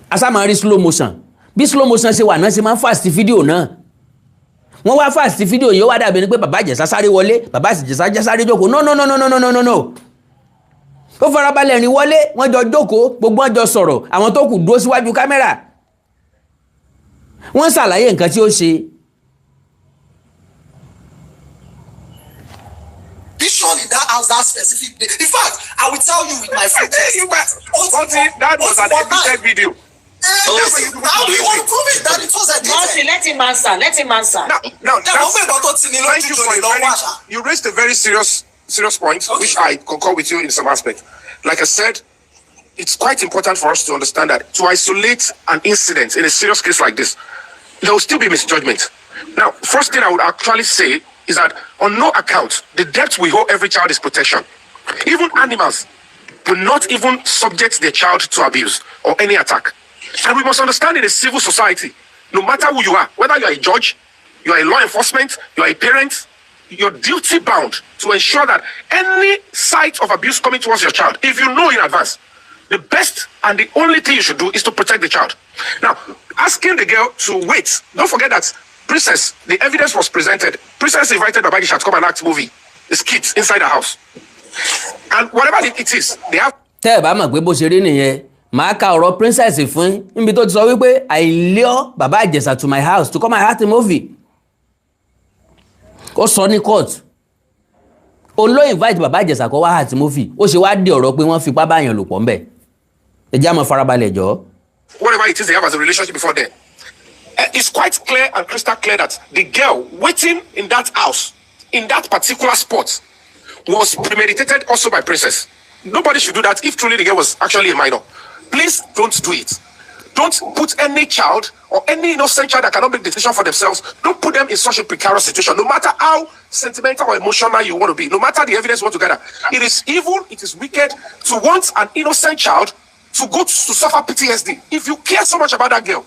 asa máa rí slow motion bí slow motion ṣe wà náà ṣe máa ń fast fídíò náà wọ́n wá fast fídíò yìí ó wá dàbí ni pé bàbá Ìjẹ̀ṣà sáré wọlé bàbá Ìjẹ̀ṣà sáré jókòó no ó farabalẹ̀ rìn wọlé wọ́n jọ jókòó gbogbo wọn jọ sọ̀rọ̀ àwọn tó kù dúró síwájú kámẹ́rà wọ́n ṣàlàyé nǹkan tí ó ṣe. Surely that has that specific day. In fact, I will tell you with my friends. That was an edited video. How do you want to prove it that it was edited? Let him answer. Now, thank you for you raised a very serious point, which I concur with you in some aspect. Like I said, it's quite important for us to understand that to isolate an incident in a serious case like this, there will still be misjudgment. Now, first thing I would actually say is that on no account, the debt we owe every child is protection. Even animals will not even subject their child to abuse or any attack. And we must understand in a civil society, no matter who you are, whether you are a judge, you are a law enforcement, you are a parent, you're duty bound to ensure that any sight of abuse coming towards your child, if you know in advance, the best and the only thing you should do is to protect the child. Now, asking the girl to wait, don't forget that Princess, the evidence was presented. Princess invited Baba Ijesha to come and act movie, the skit inside the house. And whatever it is, they have. Tẹ́ ẹ bá mọ̀ pé bó ṣe rí nìyẹn, màá ka ọ̀rọ̀ Princess fún níbi tó ti sọ wípé I lure Baba Ijesha to my house to come and act a movie. Ó sọ ní court. Ó ló invite Baba Ijesha kó wá act movie. Ó ṣe wá di ọ̀rọ̀ pé wọ́n fipá báyàn lò pọ̀ ńbẹ̀. Ẹ já mọ́ farabalẹ̀ jọ̀ọ́. Whatever it is they have as a relationship before then. It's quite clear and crystal clear that the girl waiting in that house, in that particular spot, was premeditated also by Princess. Nobody should do that if truly the girl was actually a minor. Please don't do it. Don't put any child or any innocent child that cannot make decision for themselves, don't put them in such a precarious situation, no matter how sentimental or emotional you want to be, no matter the evidence you want to gather. It is evil, it is wicked to want an innocent child to go to suffer PTSD. If you care so much about that girl,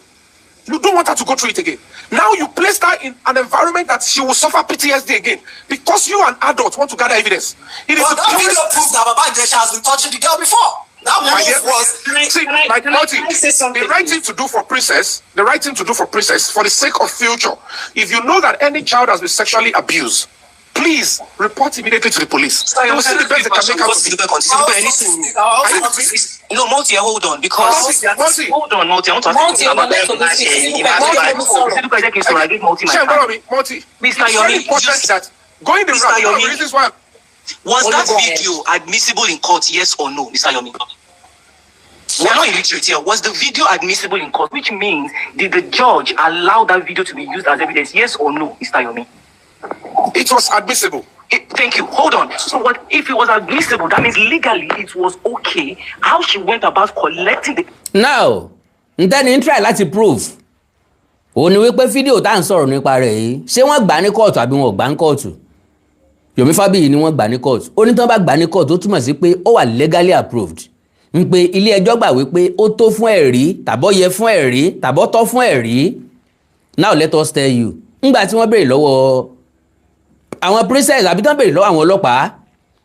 you don't want her to go through it again. Now you placed her in an environment that she will suffer PTSD again because you, an adult, want to gather evidence. It is that video proves that Baba Ijesha has been touching the girl before. That was the right thing to do for Princess, for the sake of future. If you know that any child has been sexually abused, please report immediately to the police. They will see the best they can make out of it. No, Monty, hold on, because hold on, Monty, I want to Monty, Mr. Yomi, that going the route, reasons why. Was that video admissible in court, yes or no, Mr. Yomi? We're not illiterate here. Was the video admissible in court? Which means, did the judge allow that video to be used as evidence, yes or no, Mr. Yomi? It was admissible. Thank you. Hold on. So what if it was admissible? That means legally it was okay. How she went about collecting the... Now, then try láti prove. Ó ní wípé fídíò tá ń sọ̀rọ̀ nípa rẹ̀ yìí, ṣé wọ́n gbà ní court àbí wọ́n gbà ní court? Yomi Fabiyi ni wọ́n gbà ní court. Ó ní tán bá gbà ní court ó túmọ̀ sí pé ó wà legally approved. Ń pé ilé ẹjọ́ gbà wípé ó tó fún ẹ̀rí, tàbó yẹ fún ẹ̀rí, tàbó tọ́ fún ẹ̀rí. Now let us tell you. Ńgbà tí wọ́n béèrè lọ́wọ́ àwọn Princess àbí tán béèrè lọ́wọ́ àwọn ọlọ́pàá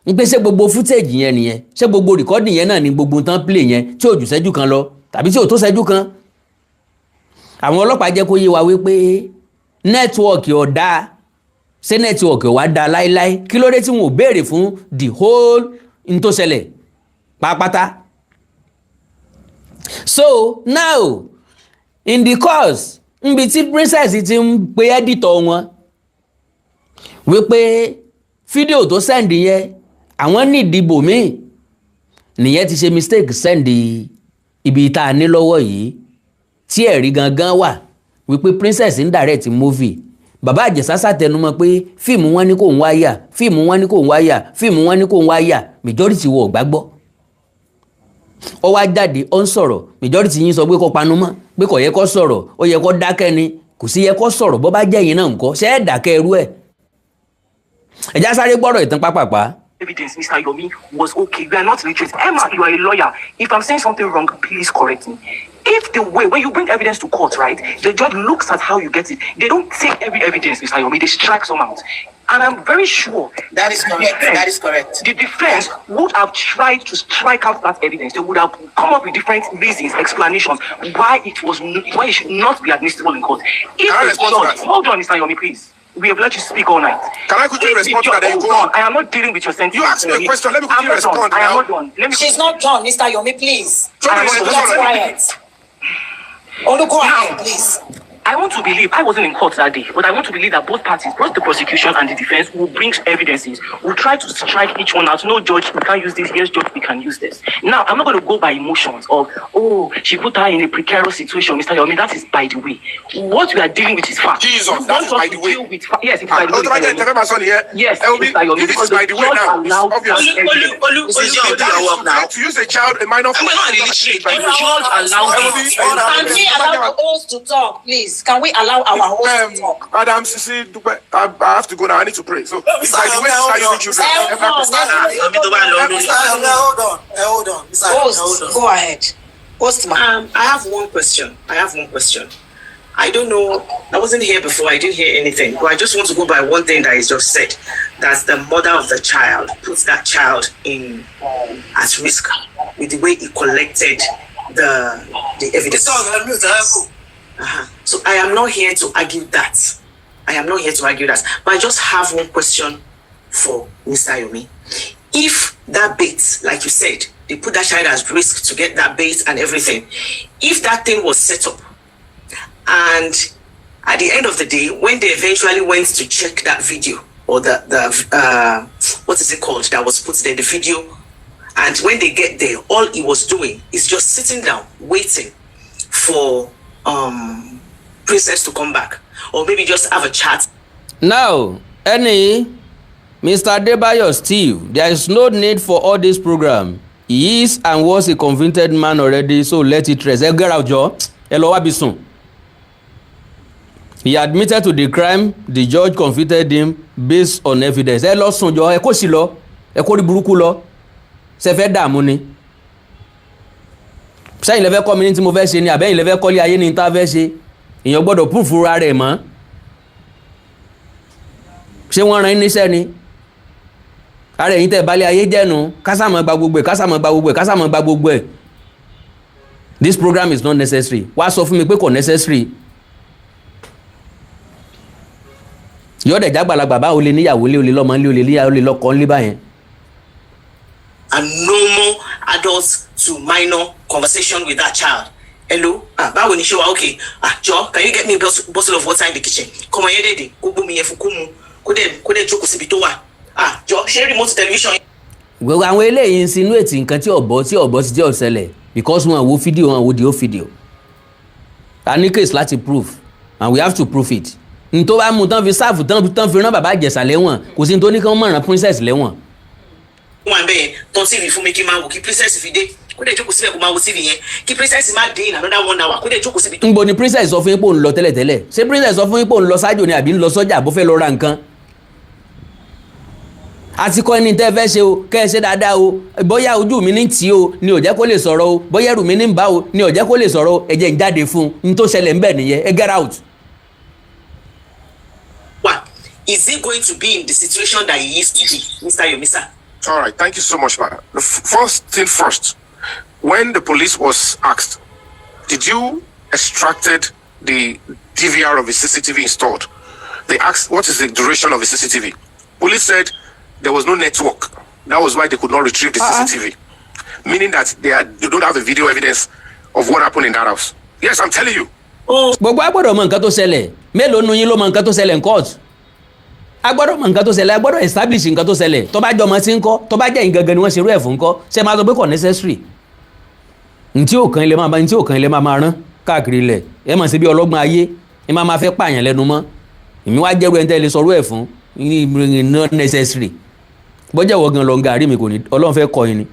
ń pé ṣé gbogbo footage yẹn nìyẹn, ṣé gbogbo recording yẹn náà ni gbogbo tán play yẹn tí ò jù ṣẹ́jú kan lọ tàbí tí ò tó ṣẹ́jú kan. Àwọn ọlọ́pàá jẹ́ kó yé wa wípé nẹ́tíwọ̀kì ọ̀dá, ṣé nẹ́tíwọ̀kì wá dá láíláí, kí ló dé tí wọn ò béèrè fún the whole n tó ṣẹlẹ̀ pápátá. So now in the course nbi tí Princess ti ń pe editor wọn wípé fídíò tó send yẹn àwọn ní ìdìbò míì nìyẹn ti ṣe mistake send ibi tá a ní lọ́wọ́ yìí tí ẹ̀rí gangan wà wípé Princess ń direct movie. Baba Ijesha ṣàtẹnumọ́ pé fíìmù wọn ní kò ń wáyà, fíìmù wọn ní kò ń wáyà, fíìmù wọn ní kò ń wáyà, majority wọ gbàgbọ́. Ó wá jáde ó ń sọ̀rọ̀, majority yín sọ pé kó panu mọ́, pé kò yẹ kó sọ̀rọ̀, ó yẹ kó dákẹ́ ni, kò sí yẹ kó sọ̀rọ̀ bó bá jẹ́ yín náà ńkọ́, ṣé ẹ dákẹ́ irú ẹ̀. Ẹ já sáré gbọ́rọ̀ ìtàn pápápá. Evidence, Mr. Yomi, was okay. We are not literate. Emma, you are a lawyer. If I'm saying something wrong, please correct me. If the way, when you bring evidence to court, right, the judge looks at how you get it. They don't take every evidence, Mr. Yomi. They strike some out. And I'm very sure that is correct. That is correct. The defense would have tried to strike out that evidence. They would have come up with different reasons, explanations why it should not be admissible in court. If the judge, hold on, Mr. Yomi, please. We have let you speak all night. Can I quickly respond to that? Then you go on. I am not dealing with your sentence. You asked me a question. Let me quickly respond. I am not done. She's not done, Mr. Yomi, please. Let's quiet. Olu, go ahead, please. I want to believe, I wasn't in court that day, but I want to believe that both parties, both the prosecution and the defense, will bring evidences, will try to strike each one out. No, judge, we can't use this. Yes, judge, we can use this. Now, I'm not going to go by emotions of, oh, she put her in a precarious situation, Mr. Yomi. That is by the way. What we are dealing with is fact. Jesus, that's by the way. Yes, it's by the way. Yes, Mr. Yomi, because the judge allowed now. To use a child, a minor. The judge allowed Auntie, allow us to talk, please. please, can we allow our host to talk? Madam Sisi, I have to go now. I need to pray. So, if by the way you start using children, Hold on. Host, go ahead. Host, I have one question. I don't know. I wasn't here before. I didn't hear anything. But I just want to go by one thing that is just said. That the mother of the child puts that child in at risk with the way he collected the evidence. So I am not here to argue that. But I just have one question for Mr. Yomi. If that bait, like you said, they put that child at risk to get that bait and everything. If that thing was set up, and at the end of the day, when they eventually went to check that video, or the what is it called, that was put there, the video, and when they get there, all he was doing is just sitting down, waiting for Princess to come back, or maybe just have a chat. Now, Mr. Adebayo Steve, there is no need for all this program. He is and was a convicted man already, so let it rest. Get out, Joe. Hello, Abisun. He admitted to the crime. The judge convicted him based on evidence. Ẹ lọ sùn jọ, ẹ kó sí lọ, ẹ kó rí burúkú lọ. Ṣé fẹ́ dààmú ni? Sẹ́yìn lẹ fẹ́ kọ́ mi ní tí mo fẹ́ ṣe ni àbẹ́yìn lẹ fẹ́ kọ́lé ayé ní tá fẹ́ ṣe. Èèyàn gbọ́dọ̀ proof ra rẹ̀ mọ́. Ṣé wọ́n rán níṣẹ́ ni? Ara ẹ̀yin tẹ́ balẹ̀ ayé jẹ́nu, kásámọ̀ gba gbogbo ẹ̀. This program is not necessary. Wá sọ fún mi pé kò necessary. Yọ̀dẹ̀ jágbàlagbà bá olè níyàwó lé olè lọ́mọ lé olè níyàwó lè lọ́kọ ńlé báyẹn. And normal adults to minor conversation with that child. Hello, báwo ni ṣe wà okay? Jọ, can you get me a bottle of water in the kitchen? Kọ́mọ yẹn dédé, kó gbómi yẹn fún kó mu, kó dẹ̀ jókòó síbi tó wà. Jọ, ṣe remote television. Gbogbo àwọn eléyìí insinuate nǹkan tí ọ̀bọ ti jẹ́ ọ̀sẹ̀lẹ̀ because wọn wo fídíò wọn wo the whole video. A ní case láti prove and we have to prove it. N tó bá mú tán fi sáàfù tán fi rán bàbá Ìjẹ̀ṣà lẹ́wọ̀n kò sí ní tó ní kí wọ́n mọ̀ràn princess lẹ́wọ̀n. Wọ́n bẹ́ẹ̀ tán TV fún mi kí n máa wò kí princess fi dé kó dẹ̀ jókòó síbẹ̀ kó máa wo TV yẹn kí princess máa dé in another 1 hour kó dẹ̀ jókòó síbi. Nbo ni princess sọ fún yín pé òun lọ tẹ́lẹ̀tẹ́lẹ̀ ṣé princess sọ fún yín pé òun lọ sájò ni àbí ń lọ sọ́jà bó fẹ́ lọ ra nǹkan. Àti kọ́ ẹni tẹ́ fẹ́ ṣe o kẹ́ ẹ ṣe dáadáa o bóyá ojú mi ní tì o ni ò jẹ́ kó lè sọ̀rọ̀ o bóyá ẹrù mi ní bá o ni ò jẹ́ kó lè sọ̀rọ̀ o ẹ jẹ́ ń jáde fún un tó ṣẹlẹ̀ ń bẹ̀ nìyẹn ẹ get out. Is he going to be in the situation that he used to be, Mr. Yomisa? all right, thank you so much, man. The first thing first, when the police was asked, did you extracted the DVR of the CCTV installed? They asked, what is the duration of the CCTV? Police said there was no network. That was why they could not retrieve the CCTV. Meaning that they don't have the video evidence of what happened in that house. Yes, I'm telling you. Gbogbo agbọ́dọ̀ mọ̀ nǹkan tó ṣẹlẹ̀. Mélòó nu yín ló mọ̀ nǹkan tó ṣẹlẹ̀ in court? Agbọ́dọ̀ mọ̀ nǹkan tó ṣẹlẹ̀, agbọ́dọ̀ establish nǹkan tó ṣẹlẹ̀. Tó bá jọmọ sí ńkọ́, tó bá jẹ́ ìgangan ni wọ́n ṣe rú ẹ̀ fún ńkọ́. Ṣé máa sọ pé kò necessary? Ntí ò kan ilé máa rán káàkiri ilẹ̀. Ẹ mọ̀ sí bí ọlọ́gbọ́n ayé, ẹ máa fẹ́ pààyàn lẹ́nu mọ́. Èmi wá jẹ́rú ẹni tẹ́ lè sọrú ẹ̀ fún not necessary. Bọ́jà wọ gan lọ ń gàrí mi kò ní Ọlọ́run fẹ́ kọ́ yín ni.